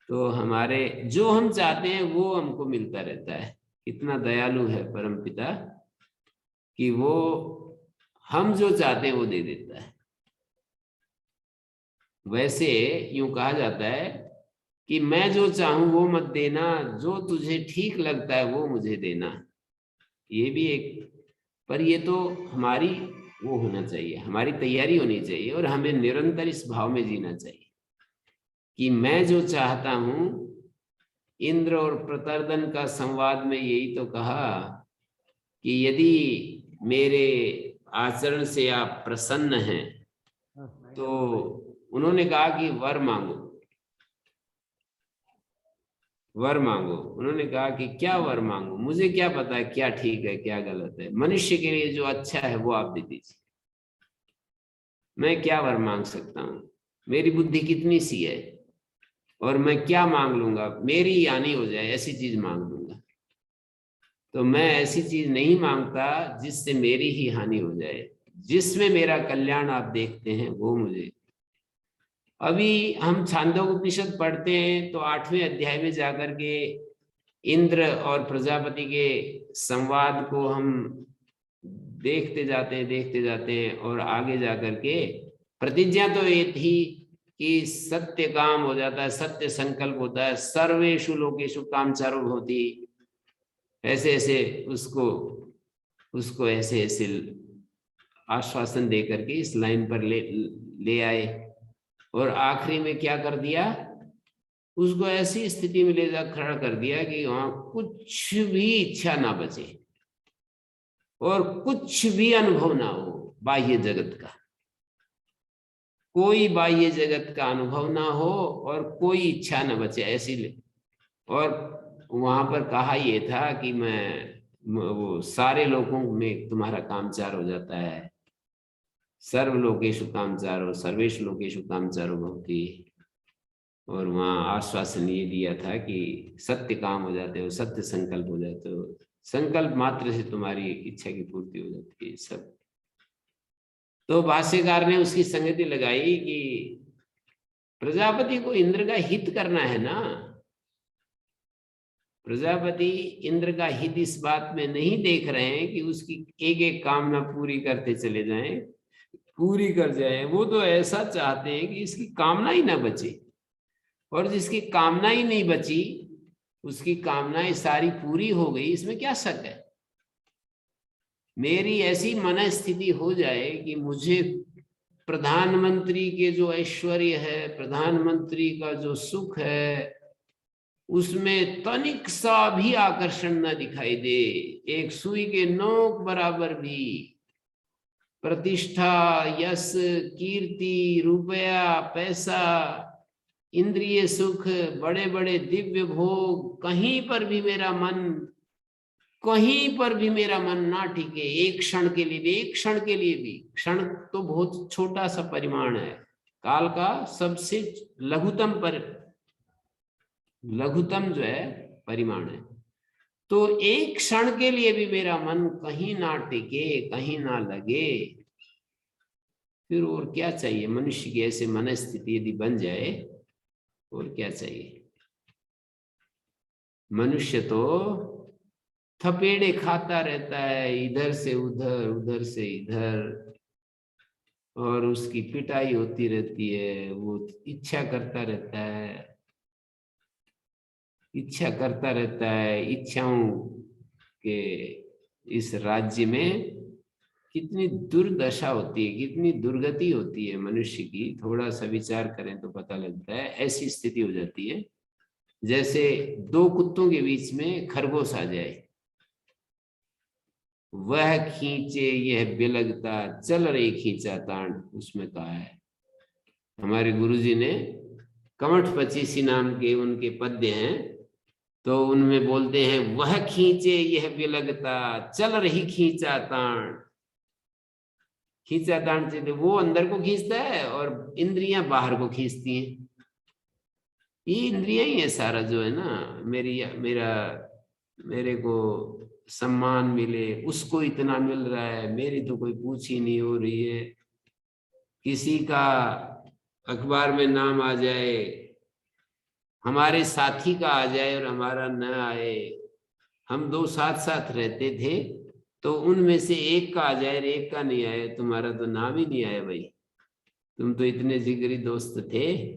Speaker 1: तो हमारे जो हम चाहते हैं वो हमको मिलता रहता है। इतना दयालु है परम पिता कि वो हम जो चाहते हैं वो दे देता है। वैसे यूं कहा जाता है कि मैं जो चाहूं वो मत देना, जो तुझे ठीक लगता है वो मुझे देना। ये भी एक, पर ये तो हमारी वो होना चाहिए, हमारी तैयारी होनी चाहिए, और हमें निरंतर इस भाव में जीना चाहिए कि मैं जो चाहता हूं। इंद्र और प्रतर्दन का संवाद में यही तो कहा कि यदि मेरे आचरण से आप प्रसन्न हैं तो उन्होंने कहा कि वर मांगो, वर मांगो। उन्होंने कहा कि क्या वर मांगो, मुझे क्या पता है क्या ठीक है क्या गलत है, मनुष्य के लिए जो अच्छा है वो आप दे दीजिए, मैं क्या वर मांग सकता हूँ, मेरी बुद्धि कितनी सी है, और मैं क्या मांग लूंगा, मेरी हानि हो जाए ऐसी चीज मांग लूंगा। तो मैं ऐसी चीज नहीं मांगता जिससे मेरी ही हानि हो जाए, जिसमें मेरा कल्याण आप देखते हैं वो मुझे। अभी हम छांदोग्योपनिषद पढ़ते हैं तो 8वें अध्याय में जाकर के इंद्र और प्रजापति के संवाद को हम देखते जाते हैं और आगे जाकर के प्रतिज्ञा तो ये थी कि सत्य काम हो जाता है, सत्य संकल्प होता है, सर्वेषु लोकेषु कामचारो भवति, ऐसे ऐसे उसको ऐसे ऐसे आश्वासन दे करके इस लाइन पर ले आए, और आखिरी में क्या कर दिया, उसको ऐसी स्थिति में ले जा खड़ा कर दिया कि वहां कुछ भी इच्छा ना बचे और कुछ भी अनुभव ना हो बाह्य जगत का, कोई बाह्य जगत का अनुभव ना हो और कोई इच्छा न बचे ऐसी। और वहां पर कहा यह था कि वो सारे लोगों में तुम्हारा कामचार हो जाता है, सर्व लोकेषु कामचारो सर्वेषु लोकेषु कामचारो भवति। और वहां आश्वासन ये दिया था कि सत्य काम हो जाते हो, सत्य संकल्प हो जाते हो, संकल्प मात्र से तुम्हारी इच्छा की पूर्ति हो जाती है सब। तो भाष्यकार ने उसकी संगति लगाई कि प्रजापति को इंद्र का हित करना है ना, प्रजापति इंद्र का हित इस बात में नहीं देख रहे हैं कि उसकी एक एक कामना पूरी करते चले जाएं, पूरी कर जाएं। वो तो ऐसा चाहते हैं कि इसकी कामना ही ना बचे, और जिसकी कामना ही नहीं बची उसकी कामनाएं सारी पूरी हो गई, इसमें क्या शक है। मेरी ऐसी मन स्थिति हो जाए कि मुझे प्रधानमंत्री के जो ऐश्वर्य है, प्रधानमंत्री का जो सुख है, उसमें तनिक सा भी आकर्षण न दिखाई दे, एक सुई के नोक बराबर भी। प्रतिष्ठा, यश, कीर्ति, रुपया, पैसा, इंद्रिय सुख, बड़े बड़े दिव्य भोग, कहीं पर भी मेरा मन ना टिके एक क्षण के लिए भी, एक क्षण के लिए भी। क्षण तो बहुत छोटा सा परिमाण है, काल का सबसे लघुतम जो है परिमाण है। तो एक क्षण के लिए भी मेरा मन कहीं ना टिके, कहीं ना लगे, फिर और क्या चाहिए। मनुष्य की ऐसे मन स्थिति यदि बन जाए, और क्या चाहिए। मनुष्य तो थपेड़े खाता रहता है, इधर से उधर, उधर से इधर, और उसकी पिटाई होती रहती है। वो इच्छा करता रहता है, इच्छाओं के इस राज्य में कितनी दुर्दशा होती है, कितनी दुर्गति होती है मनुष्य की। थोड़ा सा विचार करें तो पता लगता है। ऐसी स्थिति हो जाती है जैसे दो कुत्तों के बीच में खरगोश आ जाए। वह खींचे यह बिलगता, चल रही खींचा ताण, उसमें कहा है। हमारे गुरुजी ने कमठ पचीसी नाम के उनके पद्य हैं, तो उनमें बोलते हैं, वह खींचे यह बिलगता, चल रही खींचा ताण। खींचा ताण से वो अंदर को खींचता है और इंद्रियां बाहर को खींचती हैं। ये इंद्रियां ही है सारा जो है ना। मेरे को सम्मान मिले, उसको इतना मिल रहा है, मेरी तो कोई पूछ ही नहीं हो रही है। किसी का अखबार में नाम आ जाए, हमारे साथी का आ जाए और हमारा न आए। हम दो साथ साथ रहते थे, तो उनमें से एक का आ जाए और एक का नहीं आए, तुम्हारा तो नाम ही नहीं आया भाई। तुम तो इतने जिगरी दोस्त थे,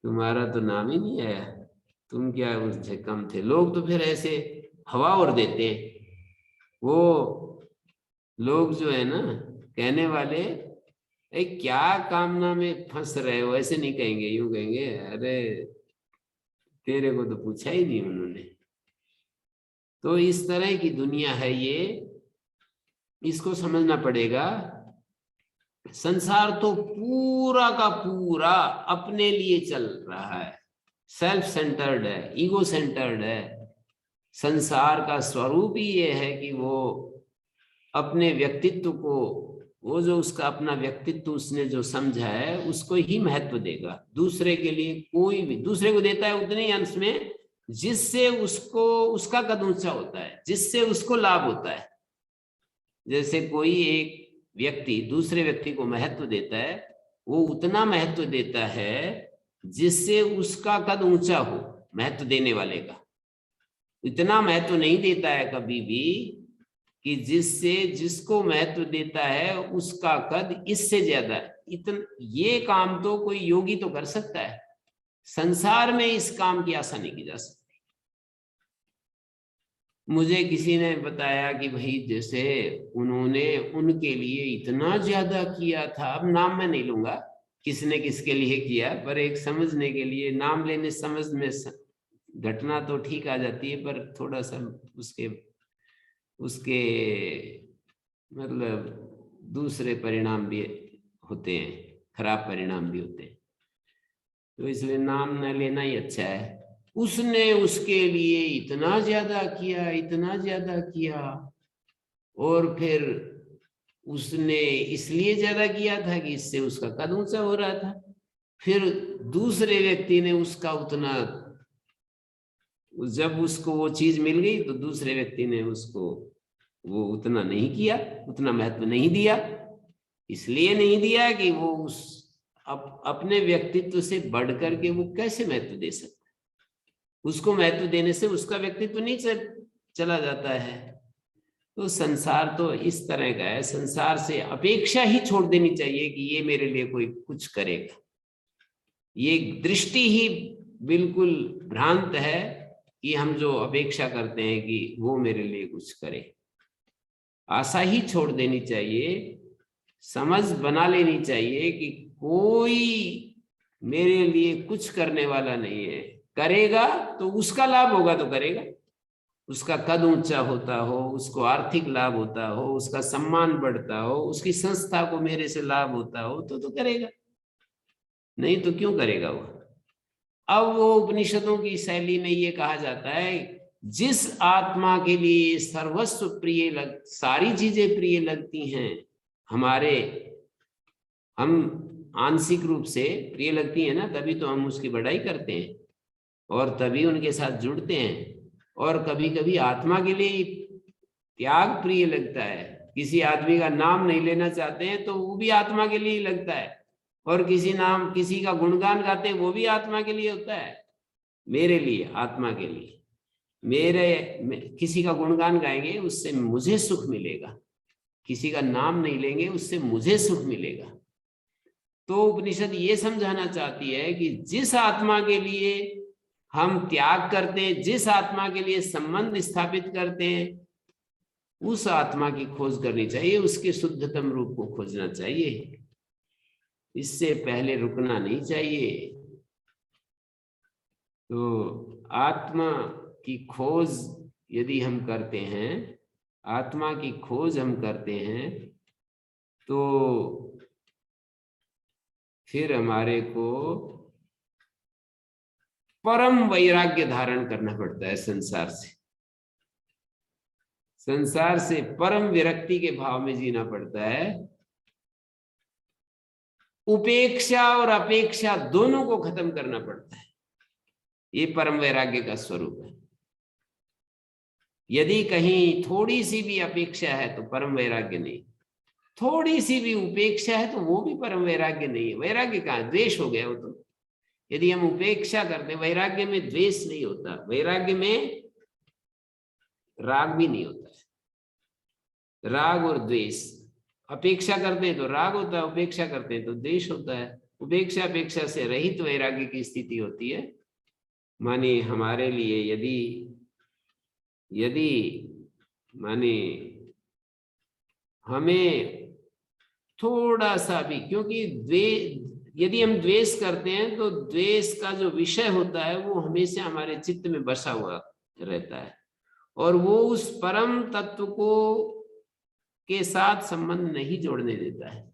Speaker 1: तुम्हारा तो नाम ही नहीं आया। तुम क्या उससे कम थे। लोग तो फिर ऐसे हवा और देते हैं। वो लोग जो है ना, कहने वाले, क्या कामना में फंस रहे हो, ऐसे नहीं कहेंगे, यूं कहेंगे, अरे तेरे को तो पूछा ही नहीं उन्होंने। तो इस तरह की दुनिया है ये, इसको समझना पड़ेगा। संसार तो पूरा का पूरा अपने लिए चल रहा है, सेल्फ सेंटर्ड है, ईगो सेंटर्ड है। संसार का स्वरूप ही ये है कि वो अपने व्यक्तित्व को, वो जो उसका अपना व्यक्तित्व उसने जो समझा है, उसको ही महत्व देगा। दूसरे के लिए कोई भी दूसरे को देता है उतने ही अंश में जिससे उसको उसका कद ऊंचा होता है, जिससे उसको लाभ होता है। जैसे कोई एक व्यक्ति दूसरे व्यक्ति को महत्व देता है, वो उतना महत्व देता है जिससे उसका कद ऊंचा हो, महत्व देने वाले का। इतना महत्व नहीं देता है कभी भी कि जिसको महत्व देता है उसका कद इससे ज्यादा है। ये काम तो कोई योगी तो कर सकता है, संसार में इस काम की आशा नहीं की जा सकती। मुझे किसी ने बताया कि भाई जैसे उन्होंने उनके लिए इतना ज्यादा किया था, अब नाम मैं नहीं लूंगा किसने किसके लिए किया, पर एक समझने के लिए, नाम लेने समझ में घटना तो ठीक आ जाती है, पर थोड़ा सा उसके मतलब दूसरे परिणाम भी होते हैं, खराब परिणाम भी होते हैं, तो इसलिए नाम न लेना ही अच्छा है। उसने उसके लिए इतना ज्यादा किया, इतना ज्यादा किया, और फिर उसने इसलिए ज्यादा किया था कि इससे उसका कद ऊंचा हो रहा था। फिर दूसरे व्यक्ति ने उसका उतना, जब उसको वो चीज मिल गई तो दूसरे व्यक्ति ने उसको वो उतना नहीं किया, उतना महत्व नहीं दिया। इसलिए नहीं दिया कि वो अपने व्यक्तित्व से बढ़कर के वो कैसे महत्व दे सकता। उसको महत्व देने से उसका व्यक्तित्व नहीं चला जाता है। तो संसार तो इस तरह का है, संसार से अपेक्षा ही छोड़ देनी चाहिए कि ये मेरे लिए कोई कुछ करेगा। ये दृष्टि ही बिल्कुल भ्रांत है कि हम जो अपेक्षा करते हैं कि वो मेरे लिए कुछ करे। आशा ही छोड़ देनी चाहिए, समझ बना लेनी चाहिए कि कोई मेरे लिए कुछ करने वाला नहीं है। करेगा तो उसका लाभ होगा तो करेगा, उसका कद ऊंचा होता हो, उसको आर्थिक लाभ होता हो, उसका सम्मान बढ़ता हो, उसकी संस्था को मेरे से लाभ होता हो तो करेगा, नहीं तो क्यों करेगा वो। अब वो उपनिषदों की शैली में ये कहा जाता है, जिस आत्मा के लिए सर्वस्व प्रिय सारी चीजें प्रिय लगती हैं, हम आंशिक रूप से प्रिय लगती है ना, तभी तो हम उसकी बड़ाई करते हैं और तभी उनके साथ जुड़ते हैं। और कभी कभी आत्मा के लिए त्याग प्रिय लगता है, किसी आदमी का नाम नहीं लेना चाहते हैं तो वो भी आत्मा के लिए ही लगता है, और किसी का गुणगान गाते हैं वो भी आत्मा के लिए होता है। मेरे लिए, आत्मा के लिए, किसी का गुणगान गाएंगे उससे मुझे सुख मिलेगा, किसी का नाम नहीं लेंगे उससे मुझे सुख मिलेगा। तो उपनिषद ये समझाना चाहती है कि जिस आत्मा के लिए हम त्याग करते हैं, जिस आत्मा के लिए संबंध स्थापित करते हैं, उस आत्मा की खोज करनी चाहिए, उसके शुद्धतम रूप को खोजना चाहिए, इससे पहले रुकना नहीं चाहिए। तो आत्मा की खोज यदि हम करते हैं, आत्मा की खोज हम करते हैं, तो फिर हमारे को परम वैराग्य धारण करना पड़ता है संसार से, संसार से परम विरक्ति के भाव में जीना पड़ता है। उपेक्षा और अपेक्षा दोनों को खत्म करना पड़ता है, ये परम वैराग्य का स्वरूप है। यदि कहीं थोड़ी सी भी अपेक्षा है तो परम वैराग्य नहीं, थोड़ी सी भी उपेक्षा है तो वो भी परम वैराग्य नहीं है। वैराग्य कहाँ, द्वेष हो गया वो तो। यदि हम उपेक्षा करते, वैराग्य में द्वेष नहीं होता, वैराग्य में राग भी नहीं होता है। राग और द्वेष, अपेक्षा करते हैं तो राग होता है, उपेक्षा करते हैं तो द्वेष होता है। उपेक्षा अपेक्षा से रहित वैराग्य की स्थिति होती है। माने हमारे लिए यदि माने हमें थोड़ा सा भी, क्योंकि यदि हम द्वेष करते हैं तो द्वेष का जो विषय होता है वो हमेशा हमारे चित्त में बसा हुआ रहता है, और वो उस परम तत्व को के साथ संबंध नहीं जोड़ने देता है।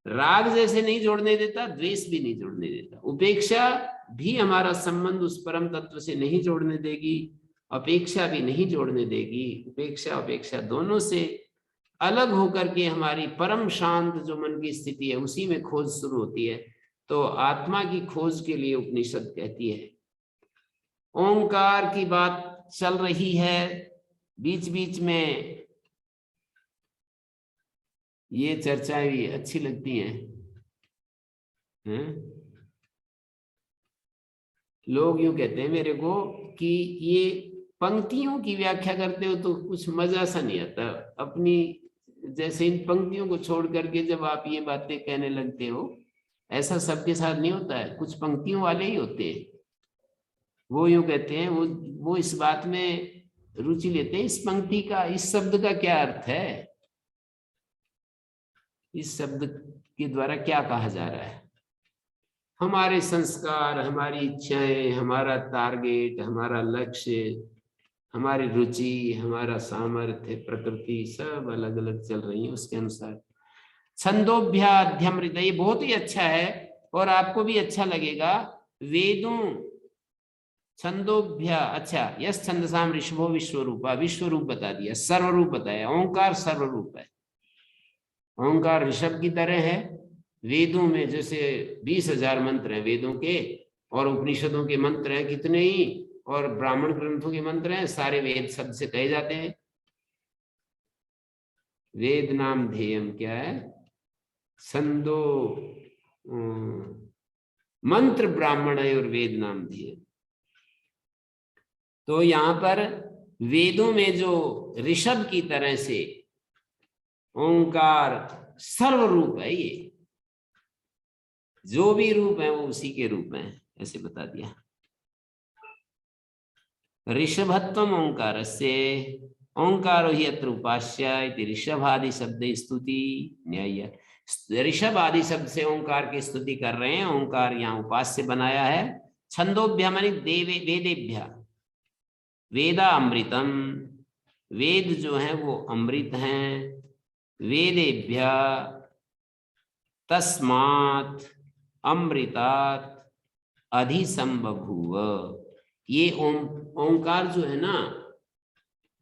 Speaker 1: राग जैसे नहीं जोड़ने देता, द्वेष भी नहीं जोड़ने देता। उपेक्षा भी हमारा संबंध उस परम तत्व से नहीं जोड़ने देगी, अपेक्षा भी नहीं जोड़ने देगी। उपेक्षा अपेक्षा दोनों से अलग होकर के हमारी परम शांत जो मन की स्थिति है उसी में खोज शुरू होती है। तो आत्मा की खोज के लिए उपनिषद कहती है, ओंकार की बात चल रही है, बीच बीच में ये चर्चाएं भी अच्छी लगती हैं, लोग यूं कहते हैं मेरे को कि ये पंक्तियों की व्याख्या करते हो तो कुछ मजा सा नहीं आता, अपनी जैसे इन पंक्तियों को छोड़ करके जब आप ये बातें कहने लगते हो, ऐसा सबके साथ नहीं होता है, कुछ पंक्तियों वाले ही होते हैं। वो यूं कहते हैं, वो इस बात में रुचि लेते हैं, इस पंक्ति का, इस शब्द का क्या अर्थ है, इस शब्द के द्वारा क्या कहा जा रहा है। हमारे संस्कार, हमारी इच्छाएं, हमारा टारगेट, हमारा लक्ष्य, हमारी रुचि, हमारा सामर्थ्य, प्रकृति सब अलग अलग चल रही है उसके अनुसार। छंदोभ्याध्यम हृदय, ये बहुत ही अच्छा है और आपको भी अच्छा लगेगा। वेदों छंदोभ्या, अच्छा, यस छंदसाम ऋषभो विश्वरूपा, विश्वरूप बता दिया, सर्वरूप बताया, ओंकार सर्वरूप है। ओंकार ऋषभ की तरह है। वेदों में जैसे 20,000 मंत्र हैं वेदों के, और उपनिषदों के मंत्र हैं कितने ही, और ब्राह्मण ग्रंथों के मंत्र हैं, सारे वेद शब्द से कहे जाते हैं। वेद नाम ध्येयम क्या है, छंदो मंत्र ब्राह्मण है और वेद नाम ध्येय। तो यहाँ पर वेदों में जो ऋषभ की तरह से ओंकार सर्वरूप है, ये जो भी रूप है वो उसी के रूप में है, ऐसे बता दिया। ऋषभत्वम ओंकारस्य ओंकारो हि अत्र उपास्य इति ऋषभादि शब्द स्तुति न्याय। ऋषभ आदि शब्द से ओंकार की स्तुति कर रहे हैं, ओंकार यहाँ उपास्य बनाया है। छंदोभ्य मानी देवे वेदेभ्य, वेदा अमृतम, वेद जो है वो अमृत हैं। वेदेभ्य तस्मात् अमृतात् अधिसंबभूव। ये ओंकार जो है ना,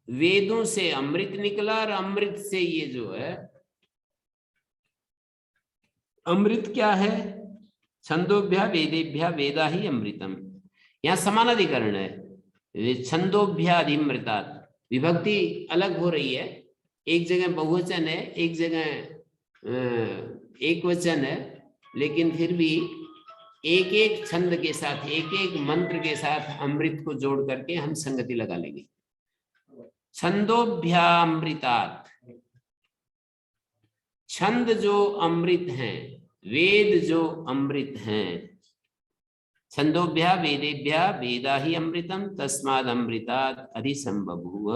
Speaker 1: वेदों से अमृत निकला और अमृत से ये जो है अमृत क्या है? छंदोभ्य वेदेभ्य वेदा ही अमृतम। यहाँ समानाधिकरण है। छंदोभ्य अधिमृतात्, विभक्ति अलग हो रही है, एक जगह बहुवचन है, एक जगह एक वचन है, लेकिन फिर भी एक एक छंद के साथ, एक एक मंत्र के साथ अमृत को जोड़ करके हम संगति लगा लेंगे। छंदोभ्यामृतात्, छंद जो अमृत हैं, वेद जो अमृत हैं। छंदोभ्या वेदेभ्या वेदा ही अमृतम तस्माद अमृतात् अधिसंबभूव।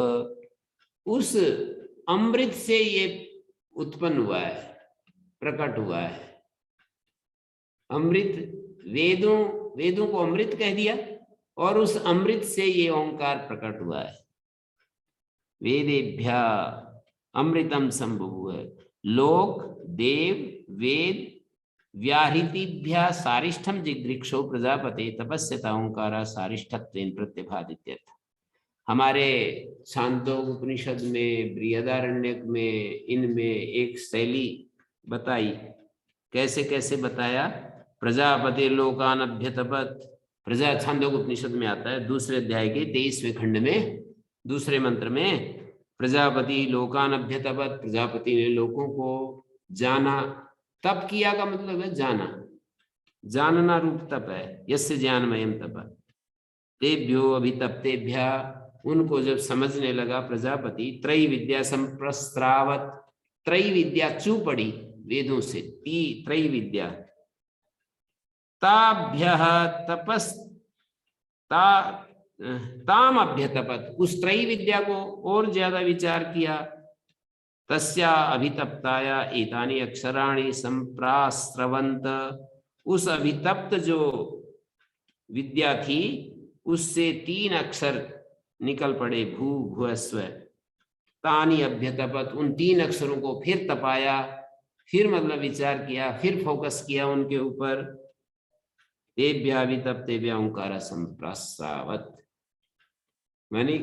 Speaker 1: उस अमृत से ये उत्पन्न हुआ है, प्रकट हुआ है। अमृत, वेदों को अमृत कह दिया और उस अमृत से ये ओंकार प्रकट हुआ है। वेदेभ्या अमृतम संभव है। लोक देव वेद व्याहृतिभ्या सारिष्ठम जिगृक्षो प्रजापते तपस्यता ओंकारा सारिष्ठत्वेन प्रत्यभादित्यर्थ। हमारे छांदोग उपनिषद में, बृहदारण्यक में, इनमें एक शैली बताई। कैसे कैसे बताया? प्रजापति लोकान अभ्यतपत, प्रजा छांदोग उपनिषद में आता है, दूसरे अध्याय के 23वें खंड में दूसरे मंत्र में, प्रजापति लोकान अभ्यतपत, प्रजापति ने लोगों को जाना। तप किया का मतलब है जाना, जानना रूप तप है। यस्य ज्ञानमयम तप तेभ्यो अभितप्तेभ्य, उनको जब समझने लगा प्रजापति, त्रयी विद्या संप्रस्त्रावत, त्रयी विद्या चू पड़ी वेदों से, त्रयी विद्या, ताभ्यः तपस ताम अभ्यतपत, उस त्रयी विद्या को और ज्यादा विचार किया। तस्या अभितप्ताया एतानि अक्षराणि संप्रास्रवंत, उस अभितप्त जो विद्या थी उससे 3 अक्षर निकल पड़े, भू भुवस्व। तानि अभ्यतपत, उन 3 अक्षरों को फिर तपाया, फिर मतलब विचार किया, फिर फोकस किया उनके ऊपर। तेभ्य अभितप्तेभ्य ओंकार संप्रास्रावत, माने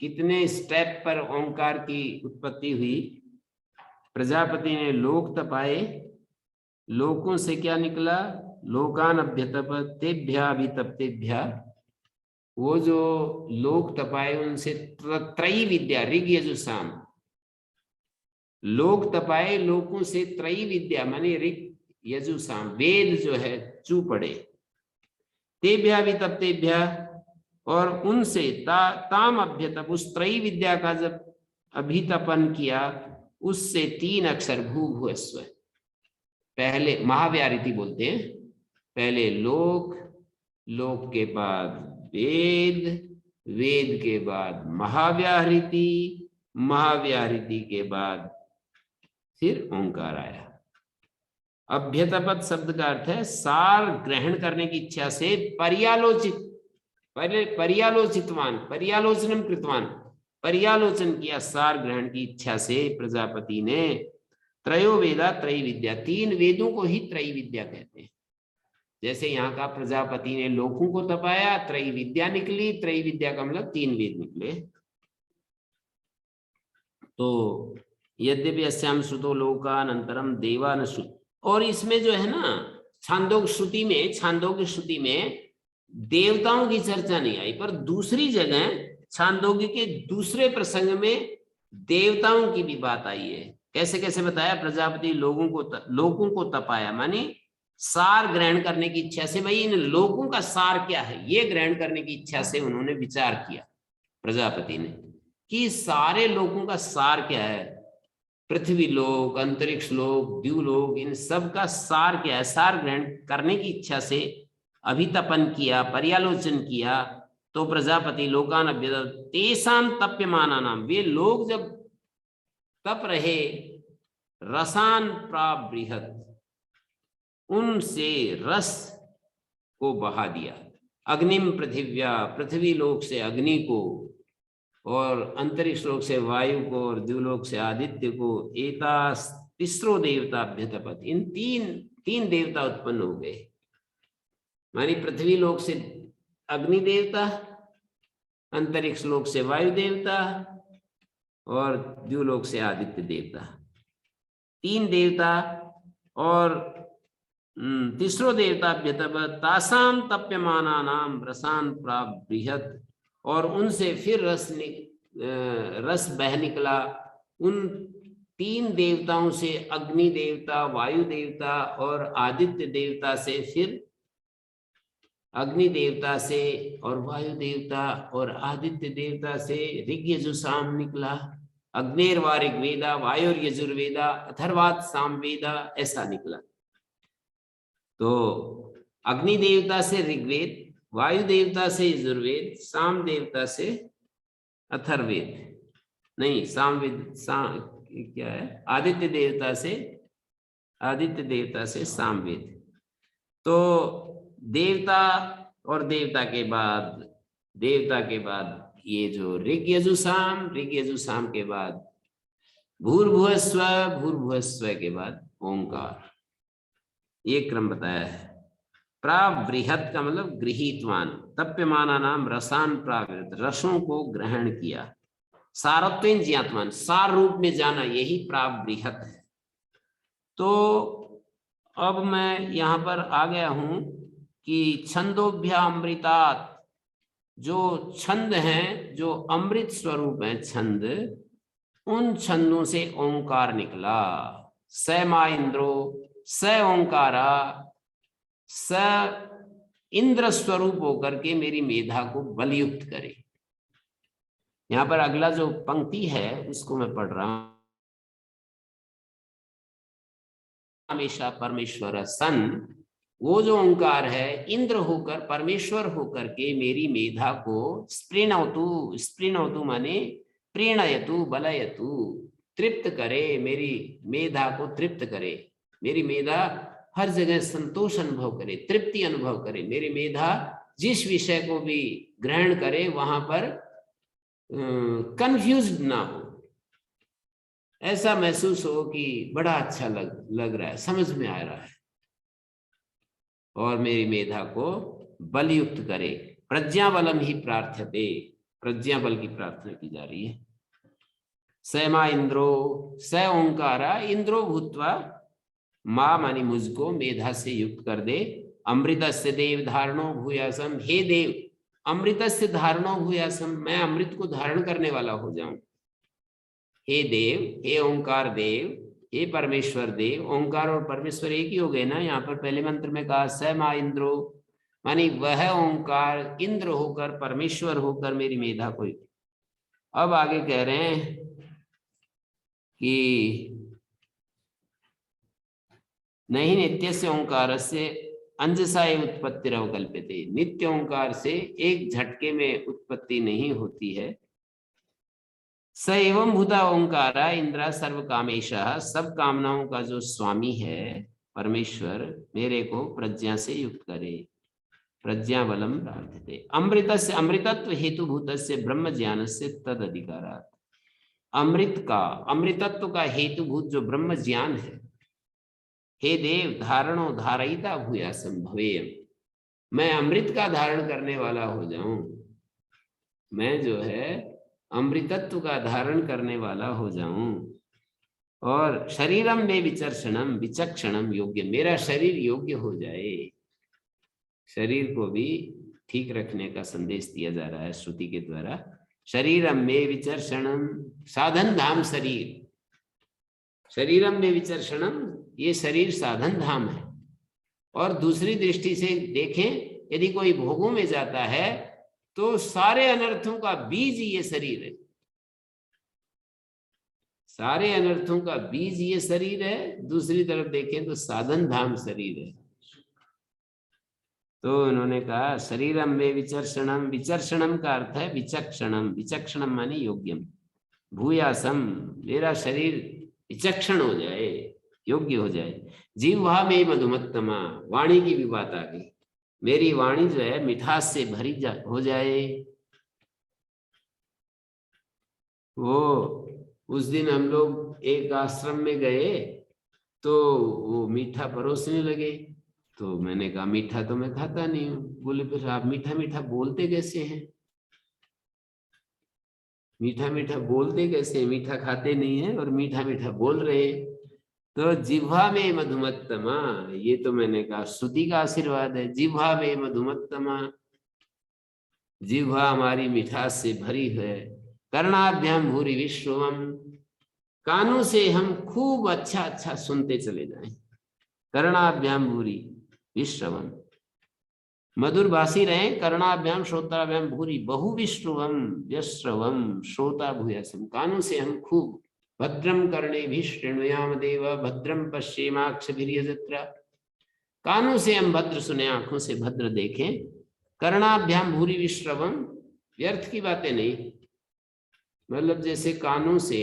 Speaker 1: कितने स्टेप पर ओंकार की उत्पत्ति हुई। प्रजापति ने लोक तपाए, लोकों से क्या निकला? लोकान अभ्यतपत तेभ्य अभितप्तेभ्य, वो जो लोक तपाए उनसे त्रयी विद्या, ऋग यजु साम, लोक तपाए लोकों से त्रयी विद्या माने ऋग यजु साम, वेद जो है चू पड़े। तेभ्य अभितप्तेभ्य, और उनसे ताम अभ्यतप, उस त्रयी विद्या का जब अभितपन किया उससे 3 अक्षर भू भुवस्व, पहले महाव्याहृति बोलते हैं, पहले लोक, लोक के बाद वेद, वेद के बाद महाव्याहृति, महाव्याहृति के बाद फिर ओंकार आया। अभ्यतपत शब्द का अर्थ है सार ग्रहण करने की इच्छा से पर्यालोचित, पहले पर्यालोचितवान, पर्यालोचनम कृतवान, पर्यालोचन किया, सार ग्रहण की इच्छा से प्रजापति ने। त्रयो वेदा त्रयी विद्या, 3 वेदों को ही त्रयी विद्या कहते हैं। जैसे यहाँ का प्रजापति ने लोकों को तपाया, त्रयी विद्या निकली, त्रयी विद्या का मतलब 3 वेद निकले। तो यद्यपि अस्याम श्रुतो लोकानंतरम देवान श्रुत, और इसमें जो है ना छांदोग्य श्रुति में, छांदोग्य श्रुति में देवताओं की चर्चा नहीं आई, पर दूसरी जगह छांदोग्य के दूसरे प्रसंग में देवताओं की भी बात आई है। कैसे कैसे बताया? प्रजापति लोगों को तपाया, माने सार ग्रहण करने की इच्छा से, भाई इन लोगों का सार क्या है, ये ग्रहण करने की इच्छा से उन्होंने विचार किया प्रजापति ने कि सारे लोगों का सार क्या है, पृथ्वी लोक, अंतरिक्ष लोक, द्युलोक, इन सब का सार क्या है। सार ग्रहण करने की इच्छा से अभितपन किया, पर्यालोचन किया, तो प्रजापति लोकान अभ्यदत् तेषां तप्यमाना नाम, वे लोग जब तप रहे, रसान प्राबृहत्, उनसे रस को बहा दिया। अग्निम पृथिव्या, पृथ्वी लोक से अग्नि को, और अंतरिक्ष लोक से वायु को, और द्युलोक से आदित्य को। एता तीसरो देवता अभ्यतपत, इन तीन देवता उत्पन्न हो गए। मानी पृथ्वी लोक से अग्नि देवता, अंतरिक्ष लोक से वायु देवता, और द्युलोक से आदित्य देवता, तीन देवता। और तीसरो देवता अभ्यतपत तासाम तप्यमाना नाम रसान प्राबृहत्, और उनसे फिर रस बह निकला। उन तीन देवताओं से, अग्नि देवता, वायु देवता और आदित्य देवता से, फिर अग्नि देवता से और वायु देवता और आदित्य देवता से ऋग यजुसाम निकला। अग्निर्वा ऋग्वेदा, वायुर यजुर्वेदा, अथर्वात सामवेदा, ऐसा निकला। तो अग्नि देवता से ऋग्वेद, वायु देवता से यजुर्वेद, साम देवता से अथर्वेद, नहीं सामवेद, क्या है, आदित्य देवता से सामवेद। तो देवता और देवता के बाद ये जो ऋग यजुसाम के बाद भूर्भुवस्व के बाद ओंकार, ये क्रम बताया है। प्राबृहत् का मतलब गृहीतवान, तप्यमाना नाम रसान प्रावृत, रसों को ग्रहण किया। सारत्वेन ज्ञातवान, सार रूप में जाना, यही प्राबृहत् है। तो अब मैं यहाँ पर आ गया हूं कि छंदोभ्यामृतात्, जो छंद हैं, जो अमृत स्वरूप हैं छंद, उन छंदों से ओंकार निकला। स मा इंद्रो, स ओंकारा, स इंद्र स्वरूप होकर के मेरी मेधा को बलयुक्त करे। यहां पर अगला जो पंक्ति है उसको मैं पढ़ रहा हूं। हमेशा परमेश्वर सन, वो जो ओंकार है इंद्र होकर, परमेश्वर होकर के मेरी मेधा को स्प्रीणवतु माने प्रीणयतु, बलयतु, तृप्त करे, मेरी मेधा को तृप्त करे। मेरी मेधा हर जगह संतोष अनुभव करे, तृप्ति अनुभव करे। मेरी मेधा जिस विषय को भी ग्रहण करे वहां पर कंफ्यूज्ड ना हो, ऐसा महसूस हो कि बड़ा अच्छा लग रहा है, समझ में आ रहा है, और मेरी मेधा को बलयुक्त करे। प्रज्ञा बलम ही प्रार्थ्यते, प्रज्ञा बल की प्रार्थना की जा रही है। स मा इंद्रो, स ओंकारा इंद्रो भूत्वा, मां मानी मुझको मेधा से युक्त कर दे। अमृतस्य देव धारणो भूयासम, हे देव अमृतस्य धारणो भूयासम, मैं अमृत को धारण करने वाला हो जाऊं। हे देव, हे ओंकार देव, हे परमेश्वर देव। ओंकार और परमेश्वर एक ही हो गए ना। यहाँ पर पहले मंत्र में कहा स मा इंद्रो, मानी वह ओंकार इंद्र होकर, परमेश्वर होकर मेरी मेधा को। अब आगे कह रहे हैं कि नहीं नित्यस्य ओंकारस्य अंजसा उत्पत्ति अवकल्प्यते, नित्य ओंकार से एक झटके में उत्पत्ति नहीं होती है। स एवं भूता ओंकारा इंद्रा सर्व कामेशः, सब कामनाओं का जो स्वामी है परमेश्वर, मेरे को प्रज्ञा से युक्त करे। प्रज्ञा बलम प्रार्थते। अमृतस्य, अमृतत्व हेतु भूतस्य ब्रह्म ज्ञानस्य तद अधिकारात्, अमृत का, अमृतत्व का हेतुभूत जो ब्रह्म ज्ञान है। हे देव धारणो धारयिता भूयासम भवेयम, मैं अमृत का धारण करने वाला हो जाऊं। मैं जो है अमृतत्व का धारण करने वाला हो जाऊं। और शरीरम में विचर्षणम विचक्षणम योग्य, मेरा शरीर योग्य हो जाए। शरीर को भी ठीक रखने का संदेश दिया जा रहा है श्रुति के द्वारा। शरीरम में विचर्षणम, साधन धाम शरीर, शरीरम में विचर्षणम, ये शरीर साधन धाम है। और दूसरी दृष्टि से देखें, यदि कोई भोगों में जाता है तो सारे अनर्थों का बीज ये शरीर है, सारे अनर्थों का बीज ये शरीर है। दूसरी तरफ देखें तो साधन धाम शरीर है। तो उन्होंने कहा शरीरम में विचर्षणम, विचर्षणम का अर्थ है विचक्षणम, विचक्षणम माने योग्यम, भूयासम, मेरा शरीर विचक्षण हो जाए, योग्य हो जाए। जिह्वा में मधुमत्तमा, वाणी की भी बात आ गई, मेरी वाणी जो है मिठास से भरी हो जाए। वो उस दिन हम लोग एक आश्रम में गए तो वो मीठा परोसने लगे, तो मैंने कहा मीठा तो मैं खाता नहीं हूँ। बोले फिर आप मीठा मीठा बोलते कैसे हैं? मीठा मीठा बोलते कैसे हैं? मीठा खाते नहीं है और मीठा मीठा बोल रहे हैं। तो जिह्वा में मधुमत्तमा, ये तो मैंने कहा श्रुति का आशीर्वाद है। जिह्वा में मधुमत्तमा, जिह्वा हमारी मिठास से भरी है। कर्णाभ्याम भूरि विश्वम, कानों से हम खूब अच्छा अच्छा सुनते चले जाएं। कर्णाभ्याम भूरि विश्रवम, मधुर भाषी रहे। कर्णाभ्याम श्रोताभ्याम भूरि बहु विश्रवम व्यश्रवम श्रोता भूयसम, कानों से हम खूब भद्रम कर्णेभिः शृणुयाम देव भद्रम पश्येमाक्षभिर्यजत्रा, कानों से हम भद्र सुने, आंखों से भद्र देखें। कर्णाभ्याम भूरि विश्रवम, व्यर्थ की बातें नहीं, मतलब जैसे कानों से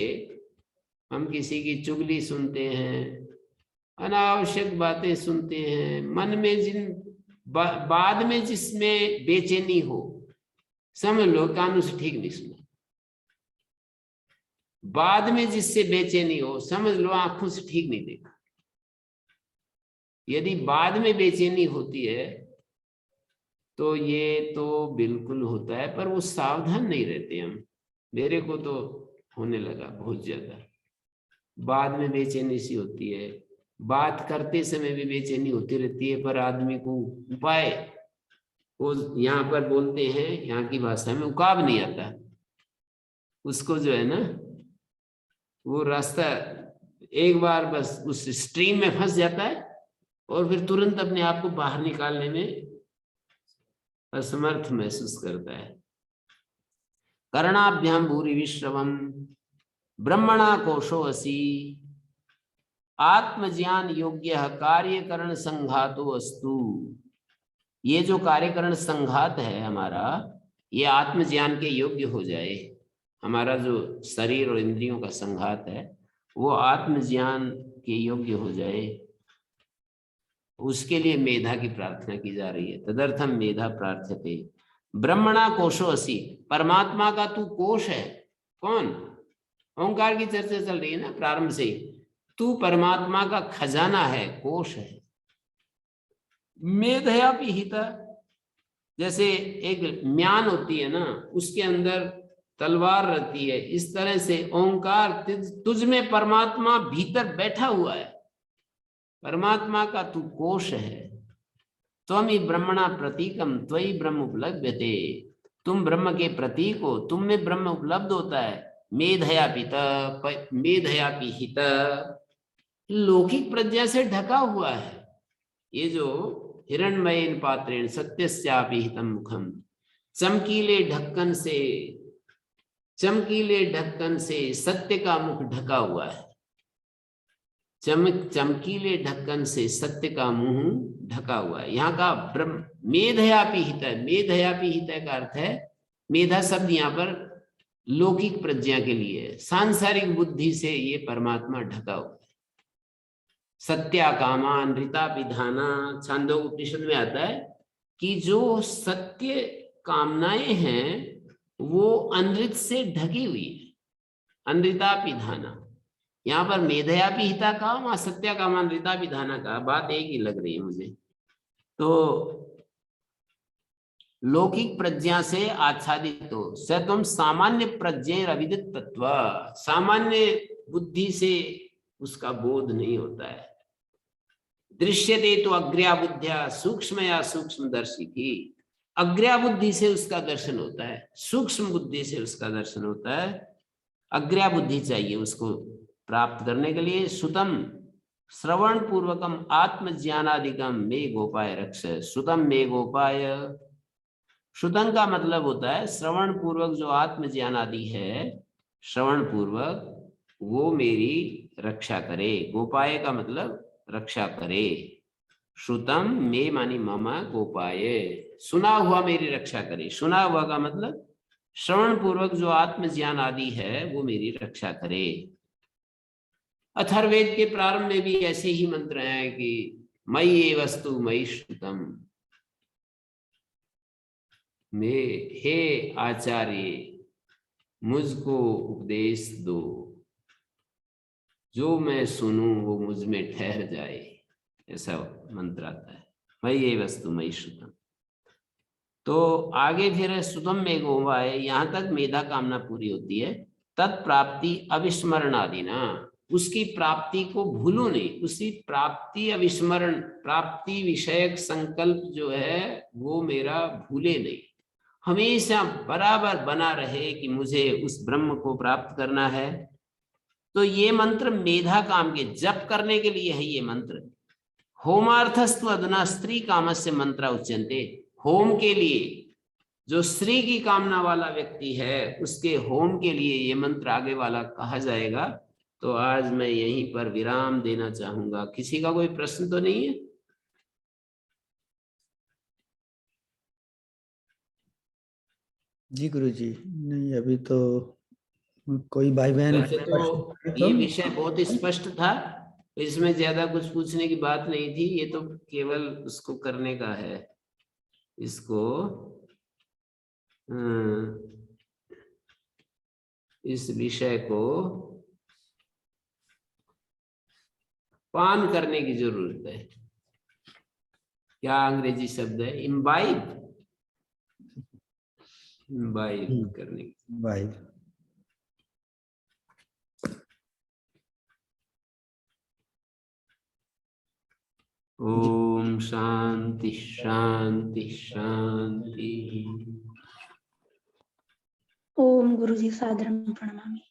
Speaker 1: हम किसी की चुगली सुनते हैं, अनावश्यक बातें सुनते हैं, मन में जिन बाद में जिसमें बेचैनी हो, समझ लो कानों से ठीक नहीं सुना। बाद में जिससे बेचैनी हो, समझ लो आंखों से ठीक नहीं देखा। यदि बाद में बेचैनी होती है तो ये तो बिल्कुल होता है, पर वो सावधान नहीं रहते हम। मेरे को तो होने लगा बहुत ज्यादा, बाद में बेचैनी सी होती है, बात करते समय भी बेचैनी होती रहती है, पर आदमी को उपाय, वो यहाँ पर बोलते हैं यहाँ की भाषा में उकाब नहीं आता, उसको जो है ना वो रास्ता एक बार बस उस स्ट्रीम में फंस जाता है और फिर तुरंत अपने आप को बाहर निकालने में असमर्थ महसूस करता है। कर्णाभ्याम भूरि विश्रवम ब्रह्मणा कोशो असि, आत्मज्ञान योग्य कार्यकरण संघातो अस्तु। ये जो कार्यकरण संघात है हमारा, ये आत्मज्ञान के योग्य हो जाए। हमारा जो शरीर और इंद्रियों का संघात है वो आत्मज्ञान के योग्य हो जाए, उसके लिए मेधा की प्रार्थना की जा रही है। तदर्थम मेधा प्रार्थ्यते। ब्रह्मणा कोशो असि, परमात्मा का तू कोश है। कौन? ओंकार की चर्चा चल रही है ना प्रारंभ से, तू परमात्मा का खजाना है, कोश है। मेधया पिहिता, जैसे एक म्यान होती है ना, उसके अंदर तलवार रहती है, इस तरह से ओंकार तुझ में परमात्मा भीतर बैठा हुआ है, परमात्मा का तू कोश है। त्वमि ब्रह्मणा प्रतीकम त्वयि ब्रह्म उपलभ्यते, तुम ब्रह्म के प्रतीक हो, तुम में ब्रह्म उपलब्ध होता है। मेधया पिता, मेधया पिहिता, लौकिक प्रज्ञा से ढका हुआ है। ये जो हिरण्मयेन पात्रेण सत्यस्यापि हितं मुखम, चमकीले ढक्कन से, चमकीले ढक्कन से सत्य का मुख ढका हुआ है। चमकीले ढक्कन से सत्य का मुंह ढका हुआ है। यहाँ का ब्रह्म मेधयापि हित, मेधयापि हित का अर्थ है, मेधा शब्द यहाँ पर लौकिक प्रज्ञा के लिए, सांसारिक बुद्धि से ये परमात्मा ढका हुआ है। सत्या कामान ऋता विधाना, छांदोग्य उपनिषद में आता है कि जो सत्य कामनाएं हैं वो अनृत से ढकी हुई है, अनृता विधाना। यहाँ पर मेधयापि हिता का, वहां सत्या कामान ऋता विधाना का, बात एक ही लग रही है मुझे। तो लौकिक प्रज्ञा से आच्छादित हो, स तुम सामान्य प्रज्ञा अविदित तत्व, सामान्य बुद्धि से उसका बोध नहीं होता है। दृश्यते तो अग्र्या बुद्धिया सूक्ष्मया सूक्ष्मदर्शी की, अग्र्या बुद्धि से उसका दर्शन होता है, सूक्ष्म बुद्धि से उसका दर्शन होता है। अग्र्या बुद्धि चाहिए उसको प्राप्त करने के लिए। सुतम श्रवण पूर्वकम आत्मज्ञानादिकम मे गोपाय रक्ष श्रुतम मे गोपाय। श्रुतम का मतलब होता है श्रवण पूर्वक जो आत्मज्ञान आदि है, श्रवण पूर्वक वो मेरी रक्षा करे। गोपाय का मतलब रक्षा करे। श्रुतम मे मानी मम गोपाय, सुना हुआ मेरी रक्षा करे। सुना हुआ का मतलब श्रवण पूर्वक जो आत्मज्ञान आदि है वो मेरी रक्षा करे। अथर्ववेद के प्रारंभ में भी ऐसे ही मंत्र हैं कि मयि ये वस्तु मयि श्रुतम, हे आचार्य मुझको उपदेश दो, जो मैं सुनूं वो मुझ में ठहर जाए, ऐसा मंत्र आता है। मयि ये वस्तु मयि श्रुतम। तो आगे फिर है सुतम में गोपाय, यहाँ तक मेधा कामना पूरी होती है। तत्प्राप्ति अविस्मरण आदि ना, उसकी प्राप्ति को भूलो नहीं, उसी प्राप्ति अविस्मरण, प्राप्ति विषयक संकल्प जो है वो मेरा भूले नहीं, हमेशा बराबर बना रहे कि मुझे उस ब्रह्म को प्राप्त करना है। तो ये मंत्र मेधा काम के जप करने के लिए है। ये मंत्र होमार्थस्तु अधुना स्त्री कामस्य मंत्र उच्यन्ते, होम के लिए जो स्त्री की कामना वाला व्यक्ति है उसके होम के लिए ये मंत्र आगे वाला कहा जाएगा। तो आज मैं यहीं पर विराम देना चाहूंगा। किसी का कोई प्रश्न तो नहीं है?
Speaker 3: जी गुरुजी, नहीं अभी तो कोई भाई बहन
Speaker 1: वैसे तो ये
Speaker 3: तो
Speaker 1: विषय बहुत स्पष्ट था, इसमें ज्यादा कुछ पूछने की बात नहीं थी। ये तो केवल उसको करने का है, इसको इस विषय को पान करने की जरूरत है। क्या अंग्रेजी शब्द है? इम्बाइब, इम्बाइब करने की।
Speaker 3: भाई
Speaker 1: ओम शांति शांति शांति।
Speaker 4: ओम गुरुजी सादरं प्रणमामि।